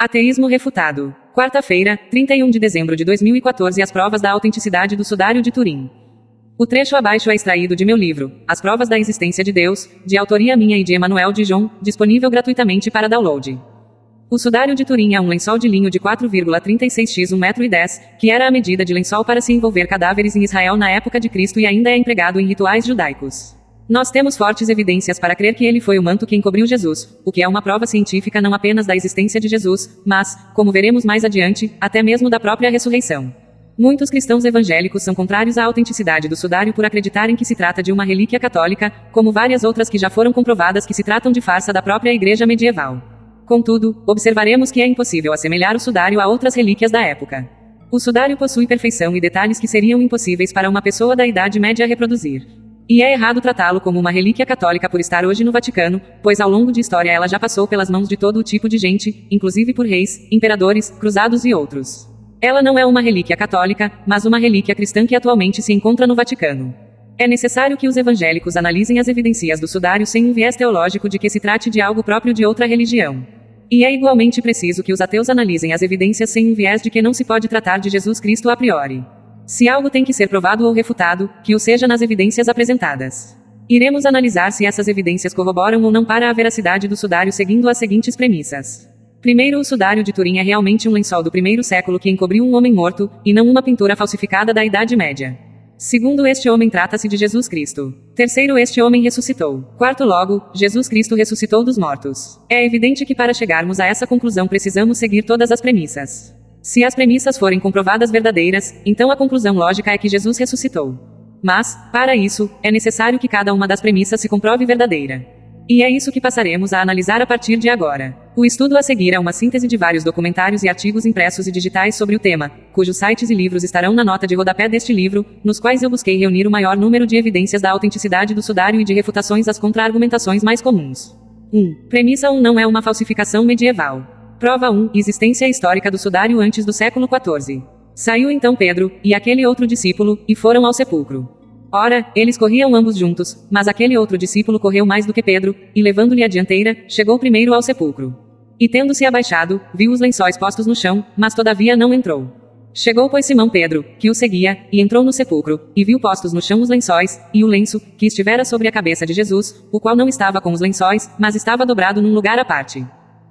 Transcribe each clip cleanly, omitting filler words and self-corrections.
Ateísmo refutado. Quarta-feira, 31 de dezembro de 2014. As provas da autenticidade do Sudário de Turim. O trecho abaixo é extraído de meu livro, As Provas da Existência de Deus, de autoria minha e de Emmanuel Dijon, disponível gratuitamente para download. O Sudário de Turim é um lençol de linho de 4,36 x 1,10 m, que era a medida de lençol para se envolver cadáveres em Israel na época de Cristo e ainda é empregado em rituais judaicos. Nós temos fortes evidências para crer que ele foi o manto que encobriu Jesus, o que é uma prova científica não apenas da existência de Jesus, mas, como veremos mais adiante, até mesmo da própria ressurreição. Muitos cristãos evangélicos são contrários à autenticidade do sudário por acreditarem que se trata de uma relíquia católica, como várias outras que já foram comprovadas que se tratam de farsa da própria igreja medieval. Contudo, observaremos que é impossível assemelhar o sudário a outras relíquias da época. O sudário possui perfeição e detalhes que seriam impossíveis para uma pessoa da Idade Média reproduzir. E é errado tratá-lo como uma relíquia católica por estar hoje no Vaticano, pois ao longo de história ela já passou pelas mãos de todo o tipo de gente, inclusive por reis, imperadores, cruzados e outros. Ela não é uma relíquia católica, mas uma relíquia cristã que atualmente se encontra no Vaticano. É necessário que os evangélicos analisem as evidências do sudário sem um viés teológico de que se trate de algo próprio de outra religião. E é igualmente preciso que os ateus analisem as evidências sem um viés de que não se pode tratar de Jesus Cristo a priori. Se algo tem que ser provado ou refutado, que o seja nas evidências apresentadas. Iremos analisar se essas evidências corroboram ou não para a veracidade do sudário seguindo as seguintes premissas. Primeiro, o sudário de Turim é realmente um lençol do primeiro século que encobriu um homem morto, e não uma pintura falsificada da Idade Média. Segundo, este homem trata-se de Jesus Cristo. Terceiro, este homem ressuscitou. Quarto, logo, Jesus Cristo ressuscitou dos mortos. É evidente que para chegarmos a essa conclusão precisamos seguir todas as premissas. Se as premissas forem comprovadas verdadeiras, então a conclusão lógica é que Jesus ressuscitou. Mas, para isso, é necessário que cada uma das premissas se comprove verdadeira. E é isso que passaremos a analisar a partir de agora. O estudo a seguir é uma síntese de vários documentários e artigos impressos e digitais sobre o tema, cujos sites e livros estarão na nota de rodapé deste livro, nos quais eu busquei reunir o maior número de evidências da autenticidade do sudário e de refutações às contra-argumentações mais comuns. 1. Premissa 1 não é uma falsificação medieval. Prova 1. Existência histórica do sudário antes do século XIV. Saiu então Pedro, e aquele outro discípulo, e foram ao sepulcro. Ora, eles corriam ambos juntos, mas aquele outro discípulo correu mais do que Pedro, e levando-lhe a dianteira, chegou primeiro ao sepulcro. E tendo-se abaixado, viu os lençóis postos no chão, mas todavia não entrou. Chegou pois Simão Pedro, que o seguia, e entrou no sepulcro, e viu postos no chão os lençóis, e o lenço, que estivera sobre a cabeça de Jesus, o qual não estava com os lençóis, mas estava dobrado num lugar à parte.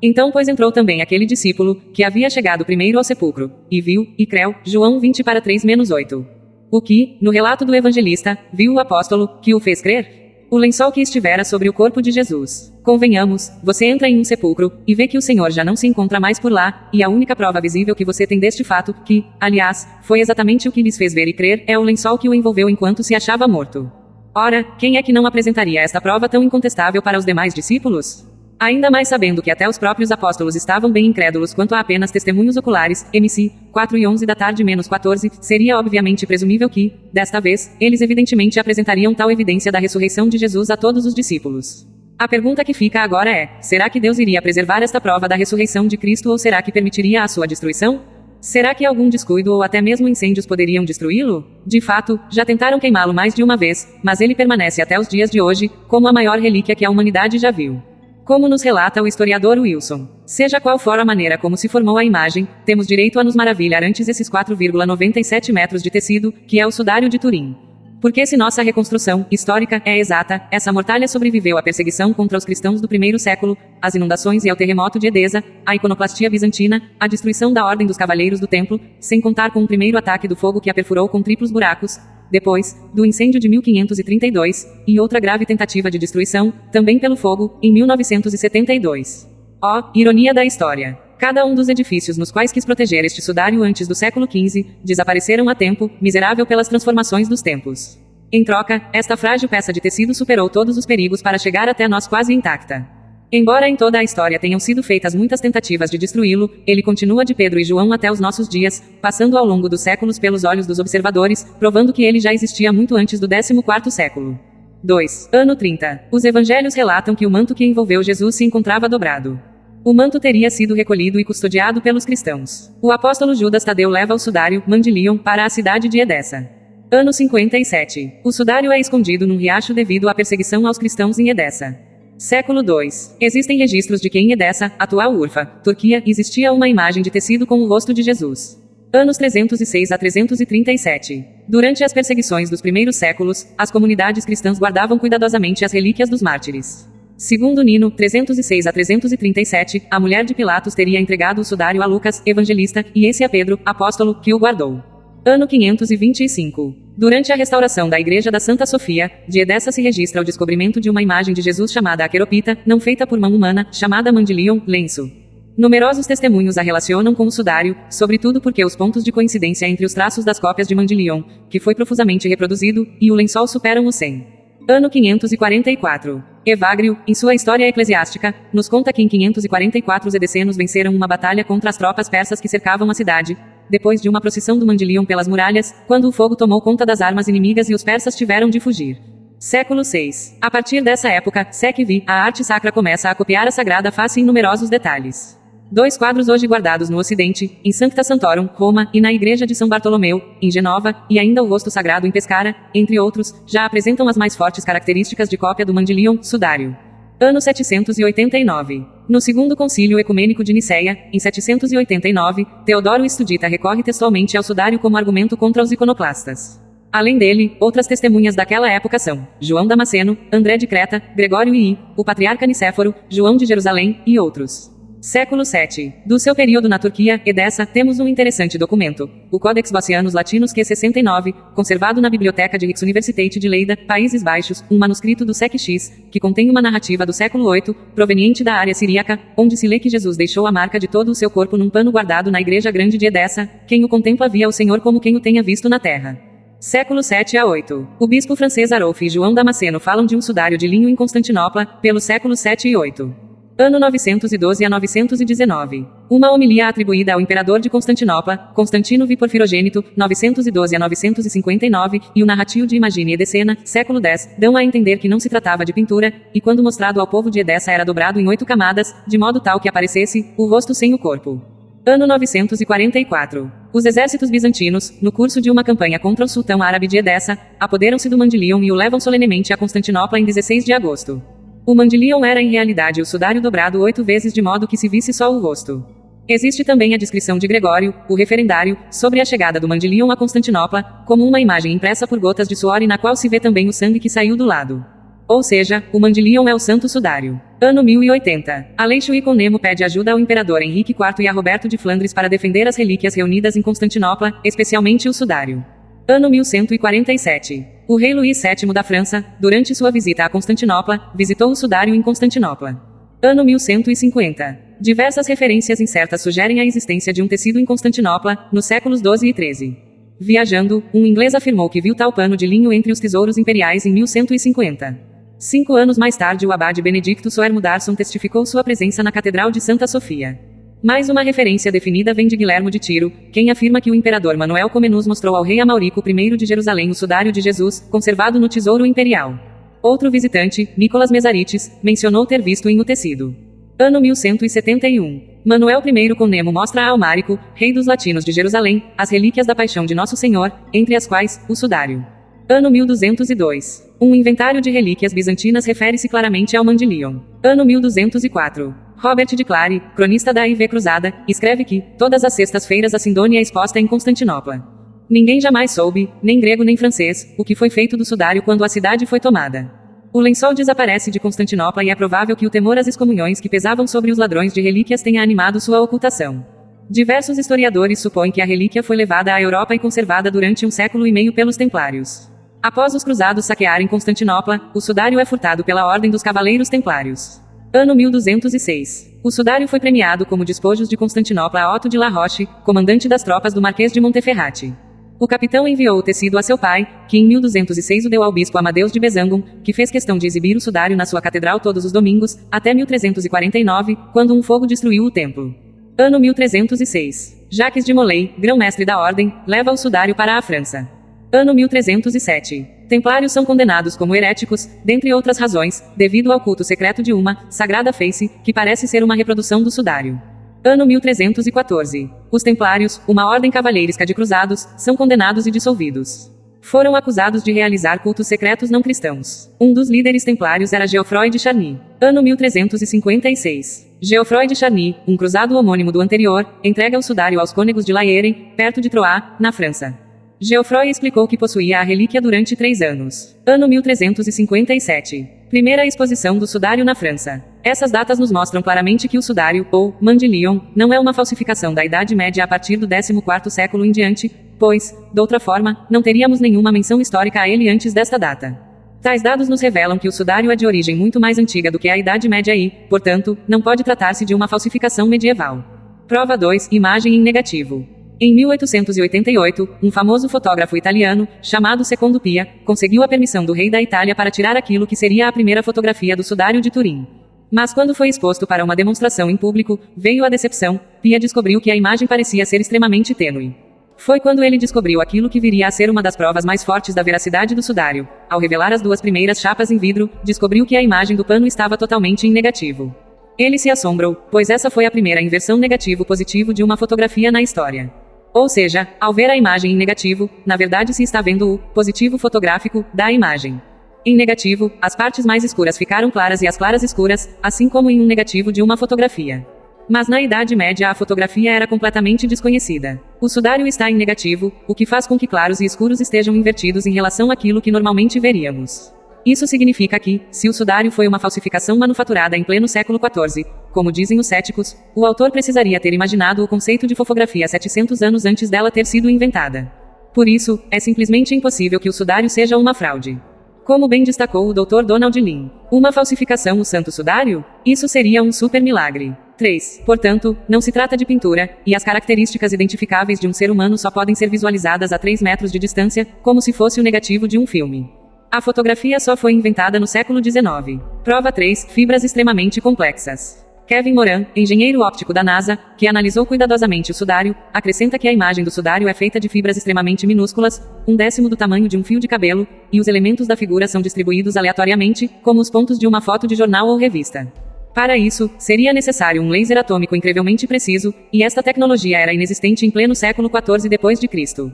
Então pois entrou também aquele discípulo, que havia chegado primeiro ao sepulcro, e viu, e creu, João 20:3-8. O que, no relato do evangelista, viu o apóstolo, que o fez crer? O lençol que estivera sobre o corpo de Jesus. Convenhamos, você entra em um sepulcro, e vê que o Senhor já não se encontra mais por lá, e a única prova visível que você tem deste fato, que, aliás, foi exatamente o que lhes fez ver e crer, é o lençol que o envolveu enquanto se achava morto. Ora, quem é que não apresentaria esta prova tão incontestável para os demais discípulos? Ainda mais sabendo que até os próprios apóstolos estavam bem incrédulos quanto a apenas testemunhos oculares, MC, 4:11 seria obviamente presumível que, desta vez, eles evidentemente apresentariam tal evidência da ressurreição de Jesus a todos os discípulos. A pergunta que fica agora é, será que Deus iria preservar esta prova da ressurreição de Cristo ou será que permitiria a sua destruição? Será que algum descuido ou até mesmo incêndios poderiam destruí-lo? De fato, já tentaram queimá-lo mais de uma vez, mas ele permanece até os dias de hoje, como a maior relíquia que a humanidade já viu. Como nos relata o historiador Wilson. Seja qual for a maneira como se formou a imagem, temos direito a nos maravilhar antes esses 4,97 metros de tecido, que é o sudário de Turim. Porque se nossa reconstrução, histórica, é exata, essa mortalha sobreviveu à perseguição contra os cristãos do primeiro século, às inundações e ao terremoto de Edesa, à iconoclastia bizantina, à destruição da ordem dos cavaleiros do templo, sem contar com o primeiro ataque do fogo que a perfurou com triplos buracos, depois, do incêndio de 1532, e outra grave tentativa de destruição, também pelo fogo, em 1972. Oh, ironia da história! Cada um dos edifícios nos quais quis proteger este sudário antes do século XV, desapareceram a tempo, miserável pelas transformações dos tempos. Em troca, esta frágil peça de tecido superou todos os perigos para chegar até nós quase intacta. Embora em toda a história tenham sido feitas muitas tentativas de destruí-lo, ele continua de Pedro e João até os nossos dias, passando ao longo dos séculos pelos olhos dos observadores, provando que ele já existia muito antes do 14º século. 2. Ano 30. Os evangelhos relatam que o manto que envolveu Jesus se encontrava dobrado. O manto teria sido recolhido e custodiado pelos cristãos. O apóstolo Judas Tadeu leva o sudário, Mandilion, para a cidade de Edessa. Ano 57. O sudário é escondido num riacho devido à perseguição aos cristãos em Edessa. Século II. Existem registros de que em Edessa, atual Urfa, Turquia, existia uma imagem de tecido com o rosto de Jesus. Anos 306 a 337. Durante as perseguições dos primeiros séculos, as comunidades cristãs guardavam cuidadosamente as relíquias dos mártires. Segundo Nino, 306 a 337, a mulher de Pilatos teria entregado o sudário a Lucas, evangelista, e esse a Pedro, apóstolo, que o guardou. Ano 525. Durante a restauração da Igreja da Santa Sofia, de Edessa se registra o descobrimento de uma imagem de Jesus chamada Aqueropita, não feita por mão humana, chamada Mandilion, lenço. Numerosos testemunhos a relacionam com o sudário, sobretudo porque os pontos de coincidência entre os traços das cópias de Mandilion, que foi profusamente reproduzido, e o lençol superam os 100. Ano 544. Evagrio, em sua História Eclesiástica, nos conta que em 544 os edessenos venceram uma batalha contra as tropas persas que cercavam a cidade, depois de uma procissão do Mandilion pelas muralhas, quando o fogo tomou conta das armas inimigas e os persas tiveram de fugir. Século VI. A partir dessa época, Sec-Vi, a arte sacra começa a copiar a Sagrada Face em numerosos detalhes. 2 quadros hoje guardados no Ocidente, em Sancta Santorum, Roma, e na Igreja de São Bartolomeu, em Genova, e ainda o rosto sagrado em Pescara, entre outros, já apresentam as mais fortes características de cópia do Mandilion, sudário. Ano 789. No Segundo Concílio Ecumênico de Nicéia, em 789, Teodoro Estudita recorre textualmente ao sudário como argumento contra os iconoclastas. Além dele, outras testemunhas daquela época são João Damasceno, André de Creta, Gregório I, o patriarca Nicéforo, João de Jerusalém, e outros. Século VII. Do seu período na Turquia, Edessa, temos um interessante documento, o Codex Bossianus Latinus Q69, conservado na Biblioteca de Rijksuniversiteit de Leida, Países Baixos, um manuscrito do Sec-X, que contém uma narrativa do século VIII, proveniente da área siríaca, onde se lê que Jesus deixou a marca de todo o seu corpo num pano guardado na Igreja Grande de Edessa, quem o contempla via o Senhor como quem o tenha visto na terra. Século VII a VIII. O bispo francês Arulf e João Damasceno falam de um sudário de linho em Constantinopla, pelos séculos VII e VIII. Ano 912 a 919. Uma homilia atribuída ao imperador de Constantinopla, Constantino V Porfirogênito, 912 a 959, e o narratio de Imagine Edessena, século X, dão a entender que não se tratava de pintura, e quando mostrado ao povo de Edessa era dobrado em 8 camadas, de modo tal que aparecesse o rosto sem o corpo. Ano 944. Os exércitos bizantinos, no curso de uma campanha contra o sultão árabe de Edessa, apoderam-se do Mandilion e o levam solenemente a Constantinopla em 16 de agosto. O Mandilion era em realidade o sudário dobrado 8 vezes de modo que se visse só o rosto. Existe também a descrição de Gregório, o referendário, sobre a chegada do Mandilion a Constantinopla, como uma imagem impressa por gotas de suor e na qual se vê também o sangue que saiu do lado. Ou seja, o Mandilion é o santo sudário. Ano 1080. Aleixo I Nemo pede ajuda ao imperador Henrique IV e a Roberto de Flandres para defender as relíquias reunidas em Constantinopla, especialmente o sudário. Ano 1147. O rei Luís VII da França, durante sua visita a Constantinopla, visitou o sudário em Constantinopla. Ano 1150. Diversas referências incertas sugerem a existência de um tecido em Constantinopla, nos séculos XII e XIII. Viajando, um inglês afirmou que viu tal pano de linho entre os tesouros imperiais em 1150. 5 anos mais tarde o abade Benedicto Soermudarson testificou sua presença na Catedral de Santa Sofia. Mais uma referência definida vem de Guilhermo de Tiro, quem afirma que o imperador Manuel Comnenus mostrou ao rei Amaurico I de Jerusalém o sudário de Jesus, conservado no tesouro imperial. Outro visitante, Nicolas Mesarites, mencionou ter visto em o tecido. Ano 1171. Manuel I Comneno mostra a Almárico, rei dos latinos de Jerusalém, as relíquias da paixão de Nosso Senhor, entre as quais, o sudário. Ano 1202. Um inventário de relíquias bizantinas refere-se claramente ao Mandilion. Ano 1204. Robert de Clary, cronista da IV Cruzada, escreve que, todas as sextas-feiras a Sindônia é exposta em Constantinopla. Ninguém jamais soube, nem grego nem francês, o que foi feito do sudário quando a cidade foi tomada. O lençol desaparece de Constantinopla e é provável que o temor às excomunhões que pesavam sobre os ladrões de relíquias tenha animado sua ocultação. Diversos historiadores supõem que a relíquia foi levada à Europa e conservada durante 1 século e meio pelos templários. Após os cruzados saquearem Constantinopla, o sudário é furtado pela Ordem dos Cavaleiros Templários. Ano 1206. O sudário foi premiado como despojos de Constantinopla a Otto de La Roche, comandante das tropas do Marquês de Monteferrate. O capitão enviou o tecido a seu pai, que em 1206 o deu ao bispo Amadeus de Bezangum, que fez questão de exibir o sudário na sua catedral todos os domingos, até 1349, quando um fogo destruiu o templo. Ano 1306. Jacques de Molay, grão-mestre da ordem, leva o sudário para a França. Ano 1307. Templários são condenados como heréticos, dentre outras razões, devido ao culto secreto de uma sagrada face, que parece ser uma reprodução do sudário. Ano 1314. Os templários, uma ordem cavalheiresca de cruzados, são condenados e dissolvidos. Foram acusados de realizar cultos secretos não cristãos. Um dos líderes templários era Geoffroy de Charny. Ano 1356. Geoffroy de Charny, um cruzado homônimo do anterior, entrega o sudário aos cônegos de Laeren, perto de Troyes, na França. Geoffroy explicou que possuía a relíquia durante 3 anos. Ano 1357. Primeira exposição do sudário na França. Essas datas nos mostram claramente que o sudário, ou Mandilion, não é uma falsificação da Idade Média a partir do 14º século em diante, pois, de outra forma, não teríamos nenhuma menção histórica a ele antes desta data. Tais dados nos revelam que o sudário é de origem muito mais antiga do que a Idade Média e, portanto, não pode tratar-se de uma falsificação medieval. Prova 2. Imagem em negativo. Em 1888, um famoso fotógrafo italiano, chamado Secondo Pia, conseguiu a permissão do rei da Itália para tirar aquilo que seria a primeira fotografia do sudário de Turim. Mas quando foi exposto para uma demonstração em público, veio a decepção. Pia descobriu que a imagem parecia ser extremamente tênue. Foi quando ele descobriu aquilo que viria a ser uma das provas mais fortes da veracidade do sudário. Ao revelar as 2 primeiras chapas em vidro, descobriu que a imagem do pano estava totalmente em negativo. Ele se assombrou, pois essa foi a primeira inversão negativo-positivo de uma fotografia na história. Ou seja, ao ver a imagem em negativo, na verdade se está vendo o positivo fotográfico da imagem. Em negativo, as partes mais escuras ficaram claras e as claras escuras, assim como em um negativo de uma fotografia. Mas na Idade Média a fotografia era completamente desconhecida. O sudário está em negativo, o que faz com que claros e escuros estejam invertidos em relação àquilo que normalmente veríamos. Isso significa que, se o sudário foi uma falsificação manufaturada em pleno século XIV, como dizem os céticos, o autor precisaria ter imaginado o conceito de fotografia 700 anos antes dela ter sido inventada. Por isso, é simplesmente impossível que o sudário seja uma fraude. Como bem destacou o Dr. Donald Lin, uma falsificação o santo sudário? Isso seria um super milagre. 3. Portanto, não se trata de pintura, e as características identificáveis de um ser humano só podem ser visualizadas a 3 metros de distância, como se fosse o negativo de um filme. A fotografia só foi inventada no século XIX. Prova 3. Fibras extremamente complexas. Kevin Moran, engenheiro óptico da NASA, que analisou cuidadosamente o sudário, acrescenta que a imagem do sudário é feita de fibras extremamente minúsculas, 1/10 do tamanho de um fio de cabelo, e os elementos da figura são distribuídos aleatoriamente, como os pontos de uma foto de jornal ou revista. Para isso, seria necessário um laser atômico incrivelmente preciso, e esta tecnologia era inexistente em pleno século XIV d.C.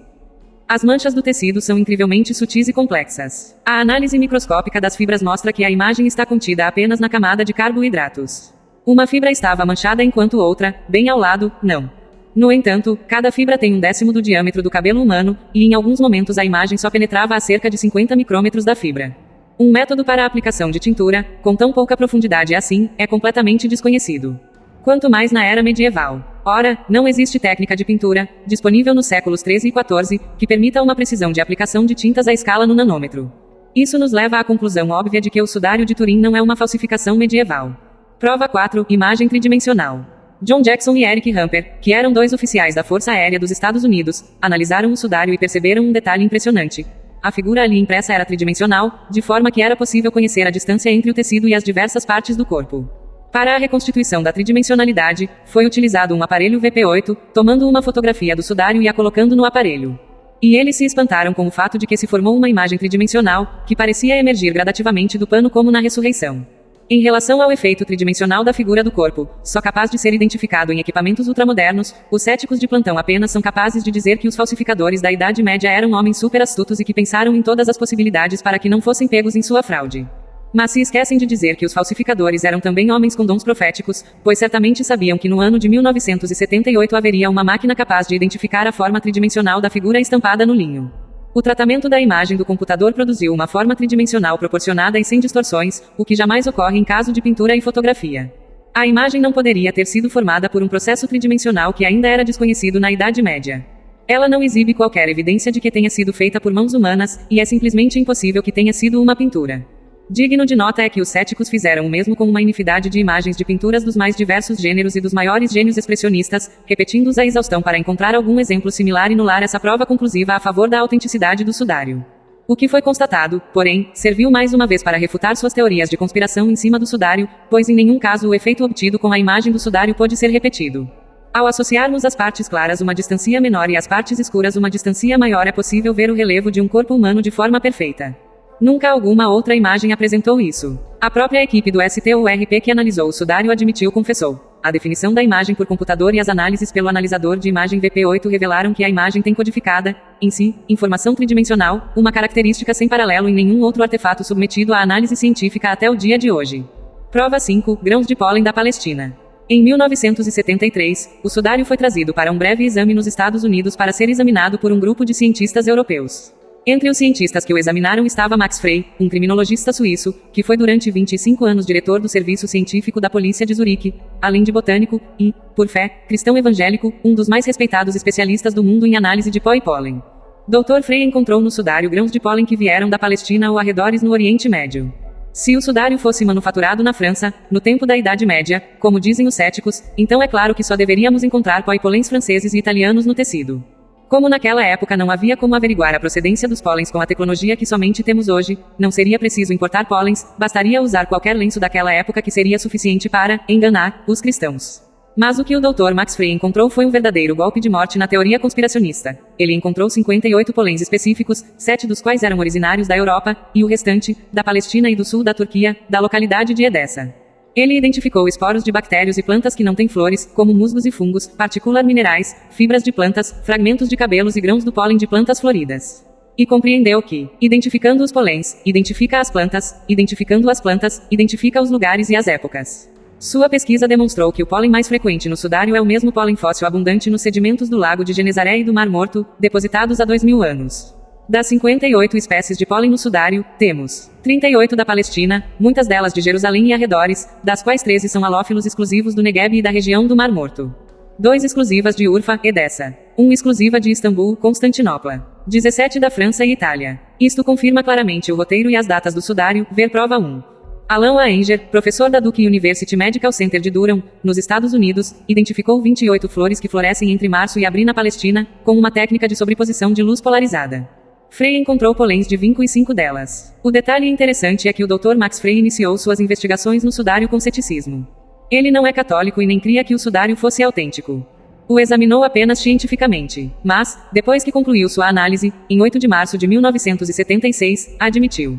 As manchas do tecido são incrivelmente sutis e complexas. A análise microscópica das fibras mostra que a imagem está contida apenas na camada de carboidratos. Uma fibra estava manchada enquanto outra, bem ao lado, não. No entanto, cada fibra tem 1/10 do diâmetro do cabelo humano, e em alguns momentos a imagem só penetrava a cerca de 50 micrômetros da fibra. Um método para a aplicação de tintura, com tão pouca profundidade assim, é completamente desconhecido. Quanto mais na era medieval. Ora, não existe técnica de pintura, disponível nos séculos XIII e XIV, que permita uma precisão de aplicação de tintas à escala no nanômetro. Isso nos leva à conclusão óbvia de que o sudário de Turim não é uma falsificação medieval. Prova 4. Imagem tridimensional. John Jackson e Eric Hamper, que eram 2 oficiais da Força Aérea dos Estados Unidos, analisaram o sudário e perceberam um detalhe impressionante. A figura ali impressa era tridimensional, de forma que era possível conhecer a distância entre o tecido e as diversas partes do corpo. Para a reconstituição da tridimensionalidade, foi utilizado um aparelho VP8, tomando uma fotografia do sudário e a colocando no aparelho. E eles se espantaram com o fato de que se formou uma imagem tridimensional, que parecia emergir gradativamente do pano como na ressurreição. Em relação ao efeito tridimensional da figura do corpo, só capaz de ser identificado em equipamentos ultramodernos, os céticos de plantão apenas são capazes de dizer que os falsificadores da Idade Média eram homens super astutos e que pensaram em todas as possibilidades para que não fossem pegos em sua fraude. Mas se esquecem de dizer que os falsificadores eram também homens com dons proféticos, pois certamente sabiam que no ano de 1978 haveria uma máquina capaz de identificar a forma tridimensional da figura estampada no linho. O tratamento da imagem do computador produziu uma forma tridimensional proporcionada e sem distorções, o que jamais ocorre em caso de pintura e fotografia. A imagem não poderia ter sido formada por um processo tridimensional que ainda era desconhecido na Idade Média. Ela não exibe qualquer evidência de que tenha sido feita por mãos humanas, e é simplesmente impossível que tenha sido uma pintura. Digno de nota é que os céticos fizeram o mesmo com uma infinidade de imagens de pinturas dos mais diversos gêneros e dos maiores gênios expressionistas, repetindo-os à exaustão para encontrar algum exemplo similar e nular essa prova conclusiva a favor da autenticidade do sudário. O que foi constatado, porém, serviu mais uma vez para refutar suas teorias de conspiração em cima do sudário, pois em nenhum caso o efeito obtido com a imagem do sudário pôde ser repetido. Ao associarmos às partes claras uma distância menor e às partes escuras uma distância maior, é possível ver o relevo de um corpo humano de forma perfeita. Nunca alguma outra imagem apresentou isso. A própria equipe do STURP que analisou o sudário confessou, A definição da imagem por computador e as análises pelo analisador de imagem VP8 revelaram que a imagem tem codificada, em si, informação tridimensional, uma característica sem paralelo em nenhum outro artefato submetido à análise científica até o dia de hoje. Prova 5. Grãos de pólen da Palestina. Em 1973, o sudário foi trazido para um breve exame nos Estados Unidos para ser examinado por um grupo de cientistas europeus. Entre os cientistas que o examinaram estava Max Frey, um criminologista suíço, que foi durante 25 anos diretor do Serviço Científico da Polícia de Zurique, além de botânico, e, por fé, cristão evangélico, um dos mais respeitados especialistas do mundo em análise de pó e pólen. Dr. Frey encontrou no sudário grãos de pólen que vieram da Palestina ou arredores no Oriente Médio. Se o sudário fosse manufaturado na França, no tempo da Idade Média, como dizem os céticos, então é claro que só deveríamos encontrar pó e pólens franceses e italianos no tecido. Como naquela época não havia como averiguar a procedência dos pólens com a tecnologia que somente temos hoje, não seria preciso importar pólens, bastaria usar qualquer lenço daquela época que seria suficiente para enganar os cristãos. Mas o que o Dr. Max Frey encontrou foi um verdadeiro golpe de morte na teoria conspiracionista. Ele encontrou 58 pólens específicos, 7 dos quais eram originários da Europa, e o restante, da Palestina e do sul da Turquia, da localidade de Edessa. Ele identificou esporos de bactérias e plantas que não têm flores, como musgos e fungos, partículas minerais, fibras de plantas, fragmentos de cabelos e grãos do pólen de plantas floridas. E compreendeu que, identificando os polens, identifica as plantas, identificando as plantas, identifica os lugares e as épocas. Sua pesquisa demonstrou que o pólen mais frequente no sudário é o mesmo pólen fóssil abundante nos sedimentos do Lago de Genezaré e do Mar Morto, depositados há 2000 anos. Das 58 espécies de pólen no sudário, temos 38 da Palestina, muitas delas de Jerusalém e arredores, das quais 13 são halófilos exclusivos do Negueb e da região do Mar Morto. 2 exclusivas de Urfa, Edessa. 1 exclusiva de Istambul, Constantinopla. 17 da França e Itália. Isto confirma claramente o roteiro e as datas do sudário, ver prova 1. Alan Aenger, professor da Duke University Medical Center de Durham, nos Estados Unidos, identificou 28 flores que florescem entre março e abril na Palestina, com uma técnica de sobreposição de luz polarizada. Frey encontrou polens de 25 delas. O detalhe interessante é que o Dr. Max Frey iniciou suas investigações no sudário com ceticismo. Ele não é católico e nem cria que o sudário fosse autêntico. O examinou apenas cientificamente, mas, depois que concluiu sua análise, em 8 de março de 1976, admitiu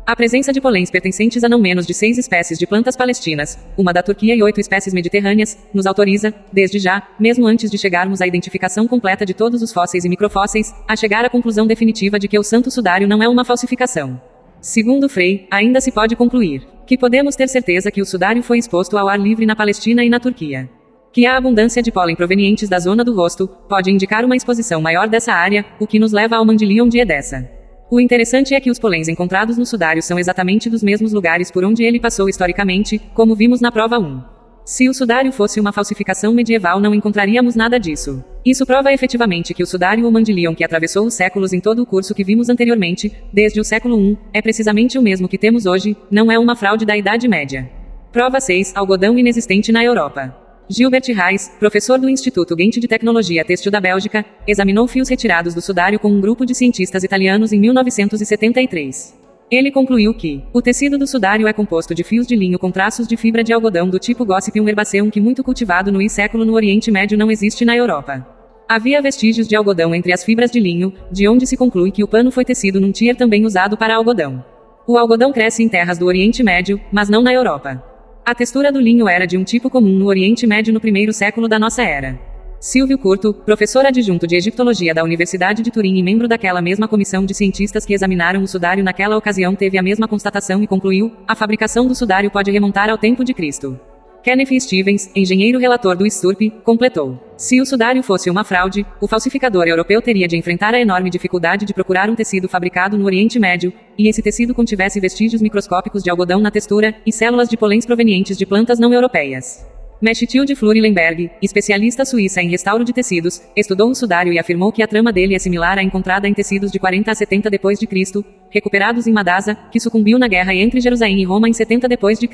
a presença de polens pertencentes a não menos de 6 espécies de plantas palestinas, uma da Turquia e 8 espécies mediterrâneas, nos autoriza, desde já, mesmo antes de chegarmos à identificação completa de todos os fósseis e microfósseis, a chegar à conclusão definitiva de que o santo sudário não é uma falsificação. Segundo Frey, ainda se pode concluir que podemos ter certeza que o sudário foi exposto ao ar livre na Palestina e na Turquia. Que a abundância de pólen provenientes da zona do rosto pode indicar uma exposição maior dessa área, o que nos leva ao Mandilion de Edessa. O interessante é que os polens encontrados no sudário são exatamente dos mesmos lugares por onde ele passou historicamente, como vimos na prova 1. Se o sudário fosse uma falsificação medieval não encontraríamos nada disso. Isso prova efetivamente que o sudário ou Mandilion que atravessou os séculos em todo o curso que vimos anteriormente, desde o século I, é precisamente o mesmo que temos hoje, não é uma fraude da Idade Média. Prova 6. Algodão inexistente na Europa. Gilbert Reis, professor do Instituto Ghent de Tecnologia Têxtil da Bélgica, examinou fios retirados do sudário com um grupo de cientistas italianos em 1973. Ele concluiu que o tecido do sudário é composto de fios de linho com traços de fibra de algodão do tipo Gossypium herbaceum que muito cultivado no século no Oriente Médio não existe na Europa. Havia vestígios de algodão entre as fibras de linho, de onde se conclui que o pano foi tecido num tier também usado para algodão. O algodão cresce em terras do Oriente Médio, mas não na Europa. A textura do linho era de um tipo comum no Oriente Médio no primeiro século da nossa era. Silvio Curto, professor adjunto de Egiptologia da Universidade de Turim e membro daquela mesma comissão de cientistas que examinaram o sudário naquela ocasião, teve a mesma constatação e concluiu: a fabricação do sudário pode remontar ao tempo de Cristo. Kenneth Stevens, engenheiro relator do STURP, completou: se o sudário fosse uma fraude, o falsificador europeu teria de enfrentar a enorme dificuldade de procurar um tecido fabricado no Oriente Médio, e esse tecido contivesse vestígios microscópicos de algodão na textura, e células de polens provenientes de plantas não europeias. Mechtilde Flurilenberg, especialista suíça em restauro de tecidos, estudou o sudário e afirmou que a trama dele é similar à encontrada em tecidos de 40 a 70 d.C., recuperados em Madasa, que sucumbiu na guerra entre Jerusalém e Roma em 70 d.C.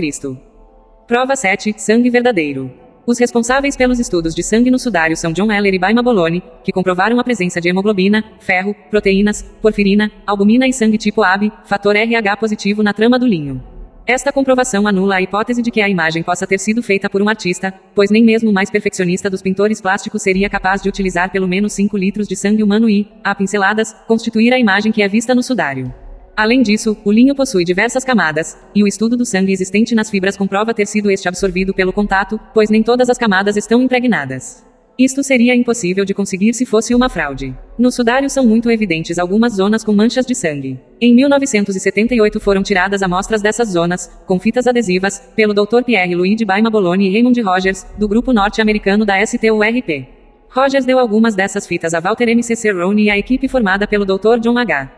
Prova 7. Sangue verdadeiro. Os responsáveis pelos estudos de sangue no sudário são John Heller e Baima Boloni, que comprovaram a presença de hemoglobina, ferro, proteínas, porfirina, albumina e sangue tipo AB, fator RH positivo na trama do linho. Esta comprovação anula a hipótese de que a imagem possa ter sido feita por um artista, pois nem mesmo o mais perfeccionista dos pintores plásticos seria capaz de utilizar pelo menos 5 litros de sangue humano e, a pinceladas, constituir a imagem que é vista no sudário. Além disso, o linho possui diversas camadas, e o estudo do sangue existente nas fibras comprova ter sido este absorvido pelo contato, pois nem todas as camadas estão impregnadas. Isto seria impossível de conseguir se fosse uma fraude. No sudário são muito evidentes algumas zonas com manchas de sangue. Em 1978 foram tiradas amostras dessas zonas, com fitas adesivas, pelo Dr. Pierre-Louis de Baima Boloni e Raymond Rogers, do grupo norte-americano da STURP. Rogers deu algumas dessas fitas a Walter M. C. Cerrone e a equipe formada pelo Dr. John H.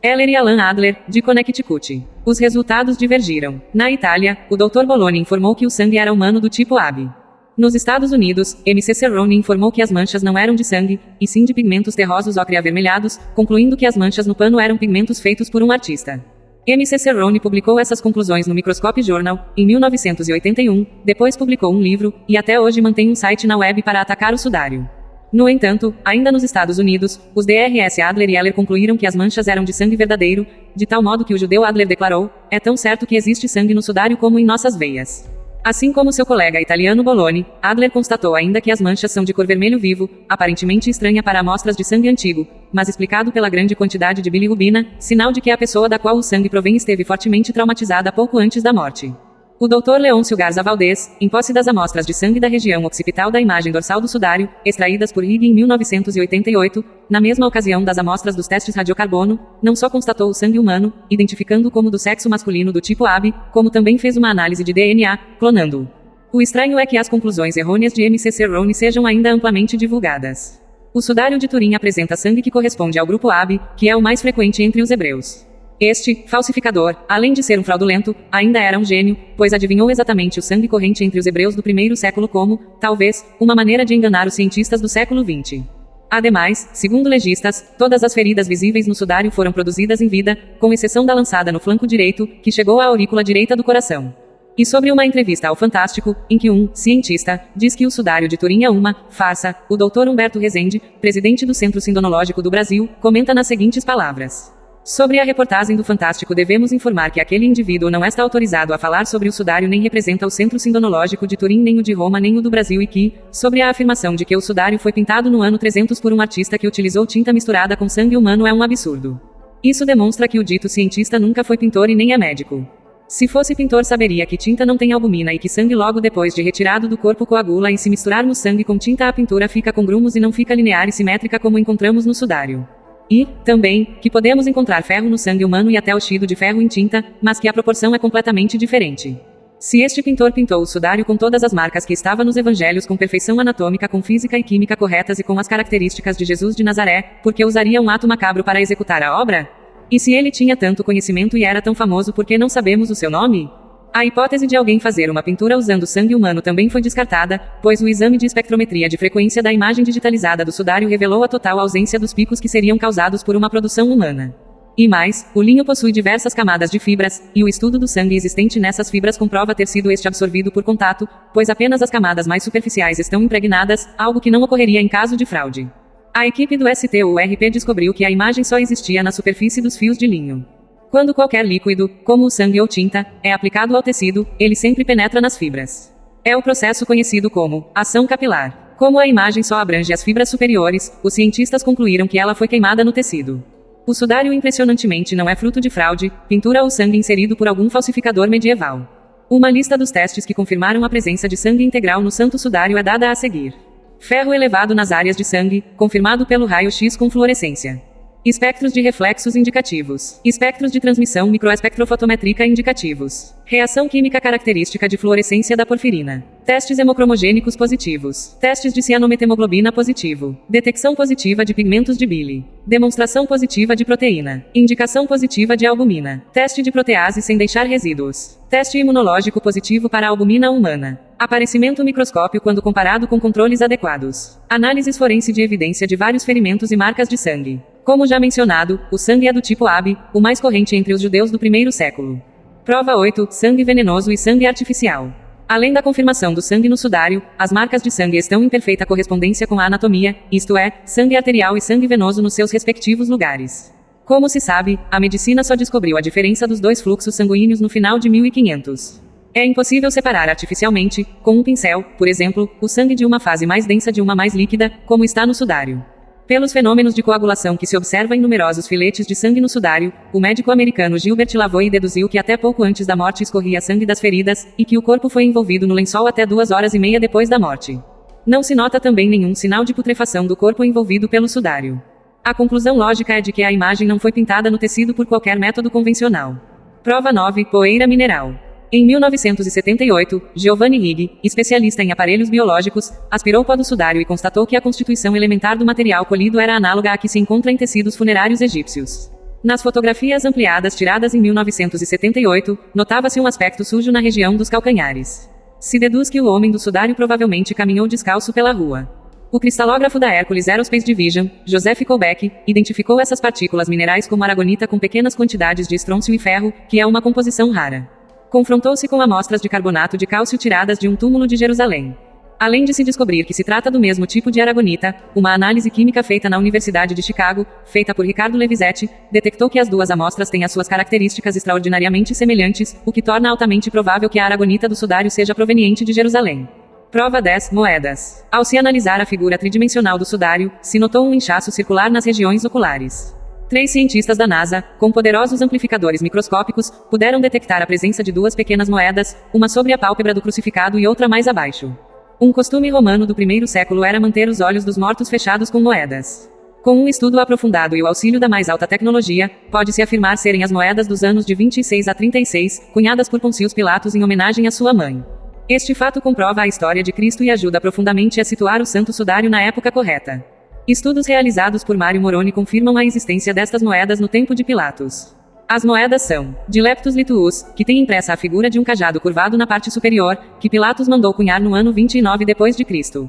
Eller e Alan Adler, de Connecticut. Os resultados divergiram. Na Itália, o Dr. Boloni informou que o sangue era humano do tipo AB. Nos Estados Unidos, M.C. Cerrone informou que as manchas não eram de sangue, e sim de pigmentos terrosos ocre avermelhados, concluindo que as manchas no pano eram pigmentos feitos por um artista. M.C. Cerrone publicou essas conclusões no Microscope Journal, em 1981, depois publicou um livro, e até hoje mantém um site na web para atacar o sudário. No entanto, ainda nos Estados Unidos, os Drs. Adler e Eller concluíram que as manchas eram de sangue verdadeiro, de tal modo que o judeu Adler declarou: "É tão certo que existe sangue no sudário como em nossas veias." Assim como seu colega italiano Boloni, Adler constatou ainda que as manchas são de cor vermelho vivo, aparentemente estranha para amostras de sangue antigo, mas explicado pela grande quantidade de bilirrubina, sinal de que a pessoa da qual o sangue provém esteve fortemente traumatizada pouco antes da morte. O Dr. Leôncio Garza Valdez, em posse das amostras de sangue da região occipital da imagem dorsal do sudário, extraídas por Rigg em 1988, na mesma ocasião das amostras dos testes radiocarbono, não só constatou o sangue humano, identificando-o como do sexo masculino do tipo AB, como também fez uma análise de DNA, clonando-o. O estranho é que as conclusões errôneas de M.C. Cerrone sejam ainda amplamente divulgadas. O sudário de Turim apresenta sangue que corresponde ao grupo AB, que é o mais frequente entre os hebreus. Este falsificador, além de ser um fraudulento, ainda era um gênio, pois adivinhou exatamente o sangue corrente entre os hebreus do primeiro século como, talvez, uma maneira de enganar os cientistas do século XX. Ademais, segundo legistas, todas as feridas visíveis no sudário foram produzidas em vida, com exceção da lançada no flanco direito, que chegou à aurícula direita do coração. E sobre uma entrevista ao Fantástico, em que um cientista diz que o sudário de Turim é uma farsa, o Dr. Humberto Rezende, presidente do Centro Sindonológico do Brasil, comenta nas seguintes palavras: sobre a reportagem do Fantástico devemos informar que aquele indivíduo não está autorizado a falar sobre o sudário nem representa o Centro Sindonológico de Turim nem o de Roma nem o do Brasil e que, sobre a afirmação de que o sudário foi pintado no ano 300 por um artista que utilizou tinta misturada com sangue humano é um absurdo. Isso demonstra que o dito cientista nunca foi pintor e nem é médico. Se fosse pintor saberia que tinta não tem albumina e que sangue logo depois de retirado do corpo coagula e se misturarmos sangue com tinta a pintura fica com grumos e não fica linear e simétrica como encontramos no sudário. E, também, que podemos encontrar ferro no sangue humano e até oxido de ferro em tinta, mas que a proporção é completamente diferente. Se este pintor pintou o sudário com todas as marcas que estava nos evangelhos com perfeição anatômica com física e química corretas e com as características de Jesus de Nazaré, por que usaria um ato macabro para executar a obra? E se ele tinha tanto conhecimento e era tão famoso por que não sabemos o seu nome? A hipótese de alguém fazer uma pintura usando sangue humano também foi descartada, pois o exame de espectrometria de frequência da imagem digitalizada do sudário revelou a total ausência dos picos que seriam causados por uma produção humana. E mais, o linho possui diversas camadas de fibras, e o estudo do sangue existente nessas fibras comprova ter sido este absorvido por contato, pois apenas as camadas mais superficiais estão impregnadas, algo que não ocorreria em caso de fraude. A equipe do STURP descobriu que a imagem só existia na superfície dos fios de linho. Quando qualquer líquido, como o sangue ou tinta, é aplicado ao tecido, ele sempre penetra nas fibras. É o processo conhecido como ação capilar. Como a imagem só abrange as fibras superiores, os cientistas concluíram que ela foi queimada no tecido. O sudário impressionantemente não é fruto de fraude, pintura ou sangue inserido por algum falsificador medieval. Uma lista dos testes que confirmaram a presença de sangue integral no santo sudário é dada a seguir. Ferro elevado nas áreas de sangue, confirmado pelo raio-x com fluorescência. Espectros de reflexos indicativos. Espectros de transmissão microespectrofotométrica indicativos. Reação química característica de fluorescência da porfirina. Testes hemocromogênicos positivos. Testes de cianometemoglobina positivo. Detecção positiva de pigmentos de bile. Demonstração positiva de proteína. Indicação positiva de albumina. Teste de protease sem deixar resíduos. Teste imunológico positivo para a albumina humana. Aparecimento microscópio quando comparado com controles adequados. Análises forense de evidência de vários ferimentos e marcas de sangue. Como já mencionado, o sangue é do tipo AB, o mais corrente entre os judeus do primeiro século. Prova 8. Sangue venenoso e sangue artificial. Além da confirmação do sangue no sudário, as marcas de sangue estão em perfeita correspondência com a anatomia, isto é, sangue arterial e sangue venoso nos seus respectivos lugares. Como se sabe, a medicina só descobriu a diferença dos dois fluxos sanguíneos no final de 1500. É impossível separar artificialmente, com um pincel, por exemplo, o sangue de uma fase mais densa de uma mais líquida, como está no sudário. Pelos fenômenos de coagulação que se observa em numerosos filetes de sangue no sudário, o médico americano Gilbert Lavoie deduziu que até pouco antes da morte escorria sangue das feridas, e que o corpo foi envolvido no lençol até 2 horas e meia depois da morte. Não se nota também nenhum sinal de putrefação do corpo envolvido pelo sudário. A conclusão lógica é de que a imagem não foi pintada no tecido por qualquer método convencional. Prova 9. Poeira mineral. Em 1978, Giovanni Rigg, especialista em aparelhos biológicos, aspirou pó do sudário e constatou que a constituição elementar do material colhido era análoga à que se encontra em tecidos funerários egípcios. Nas fotografias ampliadas tiradas em 1978, notava-se um aspecto sujo na região dos calcanhares. Se deduz que o homem do sudário provavelmente caminhou descalço pela rua. O cristalógrafo da Hercules Aerospace Division, Joseph Colbeck, identificou essas partículas minerais como aragonita com pequenas quantidades de estrôncio e ferro, que é uma composição rara. Confrontou-se com amostras de carbonato de cálcio tiradas de um túmulo de Jerusalém. Além de se descobrir que se trata do mesmo tipo de aragonita, uma análise química feita na Universidade de Chicago, feita por Ricardo Levisetti, detectou que as duas amostras têm as suas características extraordinariamente semelhantes, o que torna altamente provável que a aragonita do sudário seja proveniente de Jerusalém. Prova 10. Moedas. Ao se analisar a figura tridimensional do sudário, se notou um inchaço circular nas regiões oculares. 3 cientistas da NASA, com poderosos amplificadores microscópicos, puderam detectar a presença de 2 pequenas moedas, uma sobre a pálpebra do crucificado e outra mais abaixo. Um costume romano do primeiro século era manter os olhos dos mortos fechados com moedas. Com um estudo aprofundado e o auxílio da mais alta tecnologia, pode-se afirmar serem as moedas dos anos de 26 a 36, cunhadas por Pôncio Pilatos em homenagem à sua mãe. Este fato comprova a história de Cristo e ajuda profundamente a situar o Santo Sudário na época correta. Estudos realizados por Mário Moroni confirmam a existência destas moedas no tempo de Pilatos. As moedas são de Leptos Lituus, que tem impressa a figura de um cajado curvado na parte superior, que Pilatos mandou cunhar no ano 29 depois de Cristo.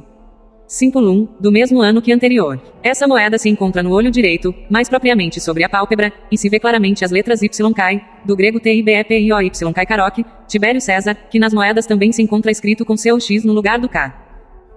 Simpulum, do mesmo ano que anterior. Essa moeda se encontra no olho direito, mais propriamente sobre a pálpebra, e se vê claramente as letras YK, do grego TIBEPIOY Karoque, Tibério César, que nas moedas também se encontra escrito com seu X no lugar do K.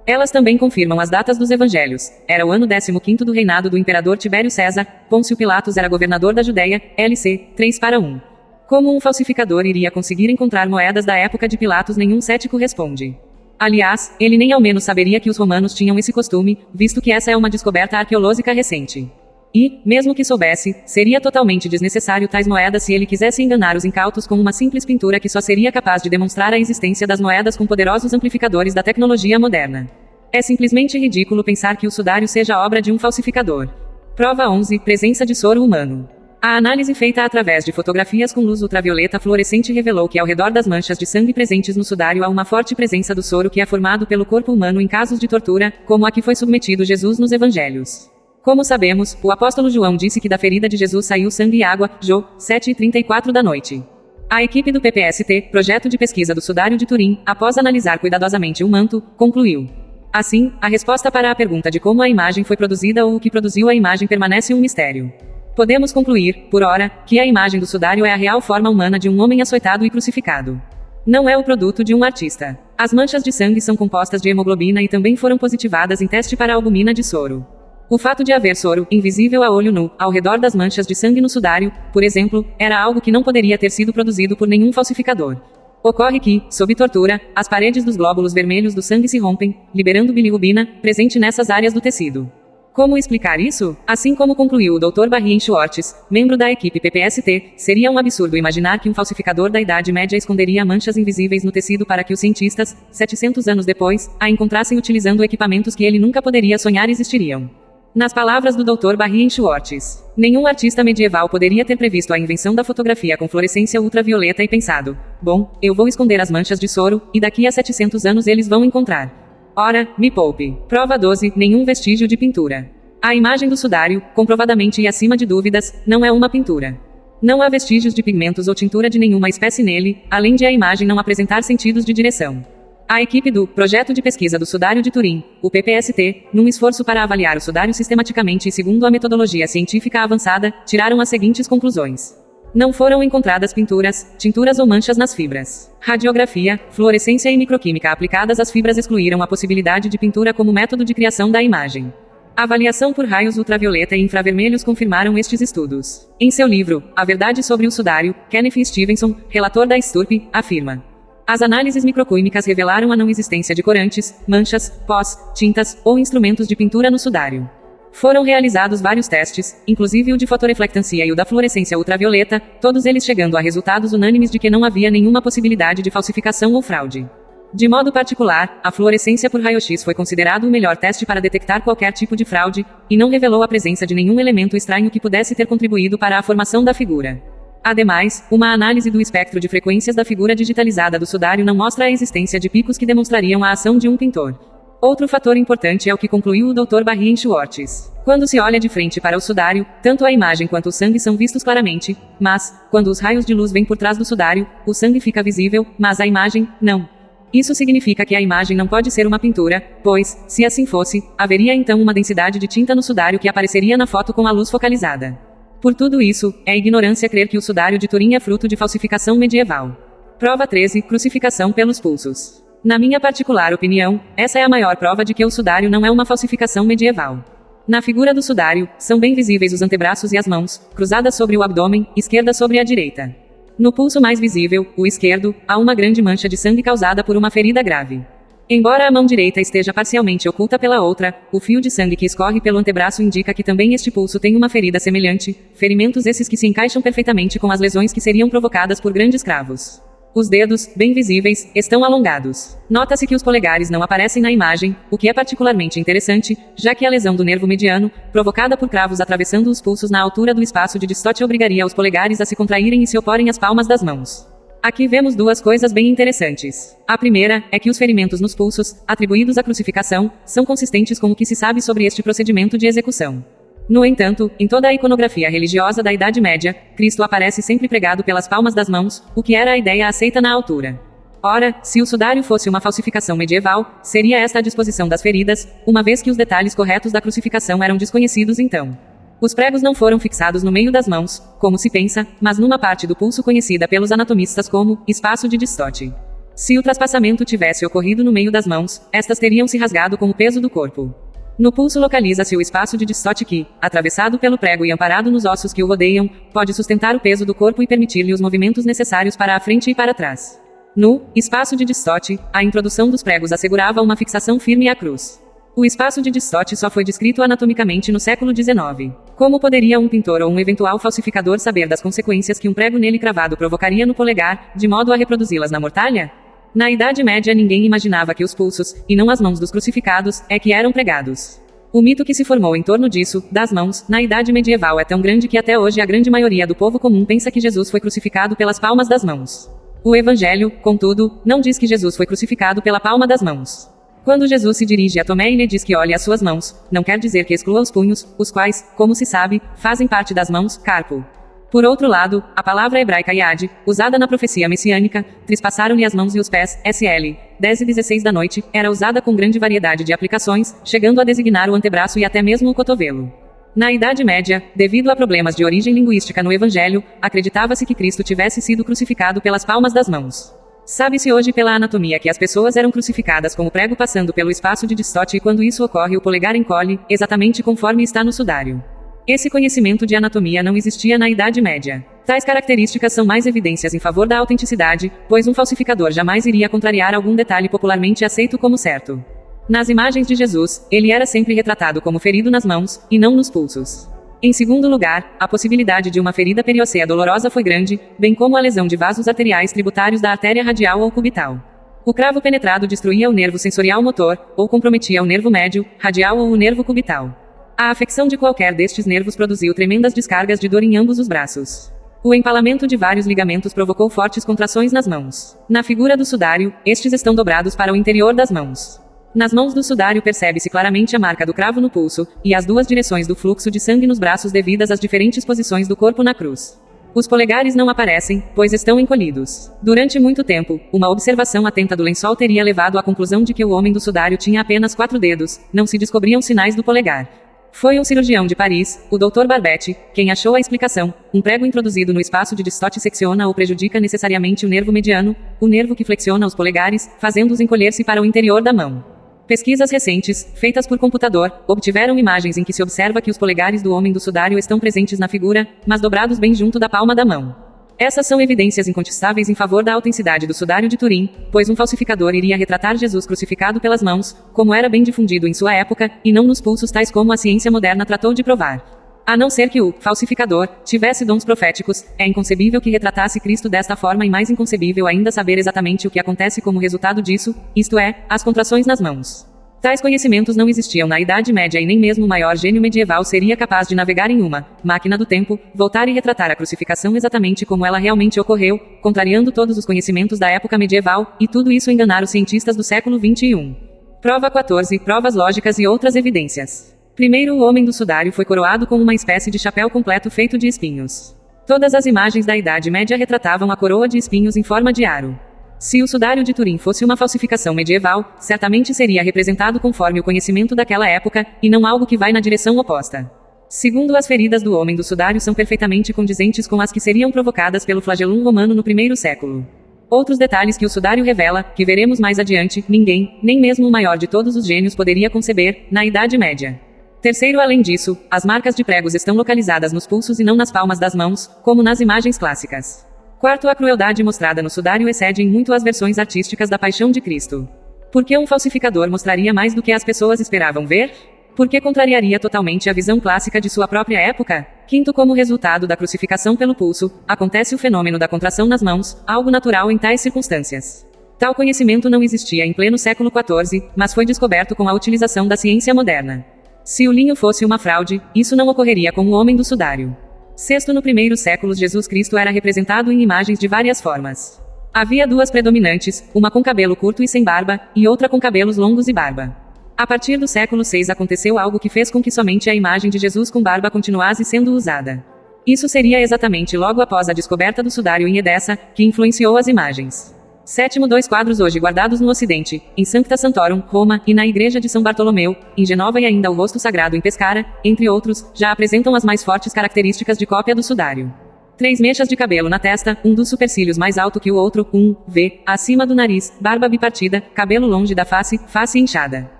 Elas também confirmam as datas dos evangelhos. Era o ano 15º do reinado do imperador Tibério César, Pôncio Pilatos era governador da Judéia, LC, 3:1. Como um falsificador iria conseguir encontrar moedas da época de Pilatos? Nenhum cético responde. Aliás, ele nem ao menos saberia que os romanos tinham esse costume, visto que essa é uma descoberta arqueológica recente. E, mesmo que soubesse, seria totalmente desnecessário tais moedas se ele quisesse enganar os incautos com uma simples pintura que só seria capaz de demonstrar a existência das moedas com poderosos amplificadores da tecnologia moderna. É simplesmente ridículo pensar que o sudário seja obra de um falsificador. Prova 11. Presença de soro humano. A análise feita através de fotografias com luz ultravioleta fluorescente revelou que ao redor das manchas de sangue presentes no sudário há uma forte presença do soro que é formado pelo corpo humano em casos de tortura, como a que foi submetido Jesus nos evangelhos. Como sabemos, o apóstolo João disse que da ferida de Jesus saiu sangue e água, Jô, 7:34 da noite. A equipe do PPST, Projeto de Pesquisa do Sudário de Turim, após analisar cuidadosamente o manto, concluiu. Assim, a resposta para a pergunta de como a imagem foi produzida ou o que produziu a imagem permanece um mistério. Podemos concluir, por ora, que a imagem do sudário é a real forma humana de um homem açoitado e crucificado. Não é o produto de um artista. As manchas de sangue são compostas de hemoglobina e também foram positivadas em teste para albumina de soro. O fato de haver soro, invisível a olho nu, ao redor das manchas de sangue no sudário, por exemplo, era algo que não poderia ter sido produzido por nenhum falsificador. Ocorre que, sob tortura, as paredes dos glóbulos vermelhos do sangue se rompem, liberando bilirrubina, presente nessas áreas do tecido. Como explicar isso? Assim como concluiu o Dr. Barrien Schwartz, membro da equipe PPST, seria um absurdo imaginar que um falsificador da Idade Média esconderia manchas invisíveis no tecido para que os cientistas, 700 anos depois, a encontrassem utilizando equipamentos que ele nunca poderia sonhar existiriam. Nas palavras do Dr. Barrien Schwartz, nenhum artista medieval poderia ter previsto a invenção da fotografia com fluorescência ultravioleta e pensado, bom, eu vou esconder as manchas de soro, e daqui a 700 anos eles vão encontrar. Ora, me poupe. Prova 12, nenhum vestígio de pintura. A imagem do sudário, comprovadamente e acima de dúvidas, não é uma pintura. Não há vestígios de pigmentos ou tintura de nenhuma espécie nele, além de a imagem não apresentar sentidos de direção. A equipe do Projeto de Pesquisa do Sudário de Turim, o PPST, num esforço para avaliar o sudário sistematicamente e segundo a metodologia científica avançada, tiraram as seguintes conclusões. Não foram encontradas pinturas, tinturas ou manchas nas fibras. Radiografia, fluorescência e microquímica aplicadas às fibras excluíram a possibilidade de pintura como método de criação da imagem. Avaliação por raios ultravioleta e infravermelhos confirmaram estes estudos. Em seu livro, A Verdade sobre o Sudário, Kenneth Stevenson, relator da STURP, afirma. As análises microquímicas revelaram a não existência de corantes, manchas, pós, tintas ou instrumentos de pintura no sudário. Foram realizados vários testes, inclusive o de fotoreflectância e o da fluorescência ultravioleta, todos eles chegando a resultados unânimes de que não havia nenhuma possibilidade de falsificação ou fraude. De modo particular, a fluorescência por raio-x foi considerado o melhor teste para detectar qualquer tipo de fraude, e não revelou a presença de nenhum elemento estranho que pudesse ter contribuído para a formação da figura. Ademais, uma análise do espectro de frequências da figura digitalizada do sudário não mostra a existência de picos que demonstrariam a ação de um pintor. Outro fator importante é o que concluiu o Dr. Barry Schwartz. Quando se olha de frente para o sudário, tanto a imagem quanto o sangue são vistos claramente, mas, quando os raios de luz vêm por trás do sudário, o sangue fica visível, mas a imagem, não. Isso significa que a imagem não pode ser uma pintura, pois, se assim fosse, haveria então uma densidade de tinta no sudário que apareceria na foto com a luz focalizada. Por tudo isso, é ignorância crer que o sudário de Turim é fruto de falsificação medieval. Prova 13. Crucificação pelos pulsos. Na minha particular opinião, essa é a maior prova de que o sudário não é uma falsificação medieval. Na figura do sudário, são bem visíveis os antebraços e as mãos, cruzadas sobre o abdômen, esquerda sobre a direita. No pulso mais visível, o esquerdo, há uma grande mancha de sangue causada por uma ferida grave. Embora a mão direita esteja parcialmente oculta pela outra, o fio de sangue que escorre pelo antebraço indica que também este pulso tem uma ferida semelhante, ferimentos esses que se encaixam perfeitamente com as lesões que seriam provocadas por grandes cravos. Os dedos, bem visíveis, estão alongados. Nota-se que os polegares não aparecem na imagem, o que é particularmente interessante, já que a lesão do nervo mediano, provocada por cravos atravessando os pulsos na altura do espaço de distote obrigaria os polegares a se contraírem e se oporem às palmas das mãos. Aqui vemos duas coisas bem interessantes. A primeira, é que os ferimentos nos pulsos, atribuídos à crucificação, são consistentes com o que se sabe sobre este procedimento de execução. No entanto, em toda a iconografia religiosa da Idade Média, Cristo aparece sempre pregado pelas palmas das mãos, o que era a ideia aceita na altura. Ora, se o sudário fosse uma falsificação medieval, seria esta a disposição das feridas, uma vez que os detalhes corretos da crucificação eram desconhecidos então. Os pregos não foram fixados no meio das mãos, como se pensa, mas numa parte do pulso conhecida pelos anatomistas como espaço de distote. Se o traspassamento tivesse ocorrido no meio das mãos, estas teriam se rasgado com o peso do corpo. No pulso localiza-se o espaço de distote que, atravessado pelo prego e amparado nos ossos que o rodeiam, pode sustentar o peso do corpo e permitir-lhe os movimentos necessários para a frente e para trás. No espaço de distote, a introdução dos pregos assegurava uma fixação firme à cruz. O espaço de distote só foi descrito anatomicamente no século XIX. Como poderia um pintor ou um eventual falsificador saber das consequências que um prego nele cravado provocaria no polegar, de modo a reproduzi-las na mortalha? Na Idade Média ninguém imaginava que os pulsos, e não as mãos dos crucificados, é que eram pregados. O mito que se formou em torno disso, das mãos, na Idade Medieval é tão grande que até hoje a grande maioria do povo comum pensa que Jesus foi crucificado pelas palmas das mãos. O Evangelho, contudo, não diz que Jesus foi crucificado pela palma das mãos. Quando Jesus se dirige a Tomé e lhe diz que olhe as suas mãos, não quer dizer que exclua os punhos, os quais, como se sabe, fazem parte das mãos, carpo. Por outro lado, a palavra hebraica yad, usada na profecia messiânica, trespassaram-lhe as mãos e os pés, SL, 10 e 16 da noite, era usada com grande variedade de aplicações, chegando a designar o antebraço e até mesmo o cotovelo. Na Idade Média, devido a problemas de origem linguística no Evangelho, acreditava-se que Cristo tivesse sido crucificado pelas palmas das mãos. Sabe-se hoje pela anatomia que as pessoas eram crucificadas com o prego passando pelo espaço de distote e quando isso ocorre o polegar encolhe, exatamente conforme está no sudário. Esse conhecimento de anatomia não existia na Idade Média. Tais características são mais evidências em favor da autenticidade, pois um falsificador jamais iria contrariar algum detalhe popularmente aceito como certo. Nas imagens de Jesus, ele era sempre retratado como ferido nas mãos, e não nos pulsos. Em segundo lugar, a possibilidade de uma ferida periósea dolorosa foi grande, bem como a lesão de vasos arteriais tributários da artéria radial ou cubital. O cravo penetrado destruía o nervo sensorial motor, ou comprometia o nervo médio, radial ou o nervo cubital. A afecção de qualquer destes nervos produziu tremendas descargas de dor em ambos os braços. O empalamento de vários ligamentos provocou fortes contrações nas mãos. Na figura do sudário, estes estão dobrados para o interior das mãos. Nas mãos do sudário percebe-se claramente a marca do cravo no pulso, e as duas direções do fluxo de sangue nos braços devidas às diferentes posições do corpo na cruz. Os polegares não aparecem, pois estão encolhidos. Durante muito tempo, uma observação atenta do lençol teria levado à conclusão de que o homem do sudário tinha apenas 4 dedos, não se descobriam sinais do polegar. Foi um cirurgião de Paris, o Dr. Barbet, quem achou a explicação. Um prego introduzido no espaço de distote secciona ou prejudica necessariamente o nervo mediano, o nervo que flexiona os polegares, fazendo-os encolher-se para o interior da mão. Pesquisas recentes, feitas por computador, obtiveram imagens em que se observa que os polegares do homem do sudário estão presentes na figura, mas dobrados bem junto da palma da mão. Essas são evidências incontestáveis em favor da autenticidade do Sudário de Turim, pois um falsificador iria retratar Jesus crucificado pelas mãos, como era bem difundido em sua época, e não nos pulsos tais como a ciência moderna tratou de provar. A não ser que o falsificador tivesse dons proféticos, é inconcebível que retratasse Cristo desta forma e mais inconcebível ainda saber exatamente o que acontece como resultado disso, isto é, as contrações nas mãos. Tais conhecimentos não existiam na Idade Média e nem mesmo o maior gênio medieval seria capaz de navegar em uma máquina do tempo, voltar e retratar a crucificação exatamente como ela realmente ocorreu, contrariando todos os conhecimentos da época medieval, e tudo isso enganar os cientistas do século XXI. Prova 14. Provas lógicas e outras evidências. Primeiro, o homem do sudário foi coroado com uma espécie de chapéu completo feito de espinhos. Todas as imagens da Idade Média retratavam a coroa de espinhos em forma de aro. Se o Sudário de Turim fosse uma falsificação medieval, certamente seria representado conforme o conhecimento daquela época, e não algo que vai na direção oposta. Segundo, as feridas do homem do sudário são perfeitamente condizentes com as que seriam provocadas pelo flagelum romano no primeiro século. Outros detalhes que o sudário revela, que veremos mais adiante, ninguém, nem mesmo o maior de todos os gênios poderia conceber, na Idade Média. Terceiro, além disso, as marcas de pregos estão localizadas nos pulsos e não nas palmas das mãos, como nas imagens clássicas. Quarto, a crueldade mostrada no sudário excede em muito as versões artísticas da Paixão de Cristo. Por que um falsificador mostraria mais do que as pessoas esperavam ver? Por que contrariaria totalmente a visão clássica de sua própria época? Quinto, como resultado da crucificação pelo pulso, acontece o fenômeno da contração nas mãos, algo natural em tais circunstâncias. Tal conhecimento não existia em pleno século XIV, mas foi descoberto com a utilização da ciência moderna. Se o linho fosse uma fraude, isso não ocorreria com o homem do sudário. Sexto, no primeiro século Jesus Cristo era representado em imagens de várias formas. Havia duas predominantes, uma com cabelo curto e sem barba, e outra com cabelos longos e barba. A partir do século VI aconteceu algo que fez com que somente a imagem de Jesus com barba continuasse sendo usada. Isso seria exatamente logo após a descoberta do sudário em Edessa, que influenciou as imagens. Sétimo, dois quadros hoje guardados no Ocidente, em Sancta Santorum, Roma, e na Igreja de São Bartolomeu, em Genova, e ainda o rosto sagrado em Pescara, entre outros, já apresentam as mais fortes características de cópia do sudário. 3 mechas de cabelo na testa, um dos supercílios mais alto que o outro, V, acima do nariz, barba bipartida, cabelo longe da face, face inchada.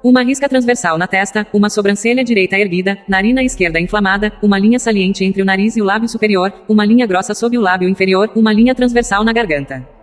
Uma risca transversal na testa, uma sobrancelha direita erguida, narina esquerda inflamada, uma linha saliente entre o nariz e o lábio superior, uma linha grossa sob o lábio inferior, uma linha transversal na garganta.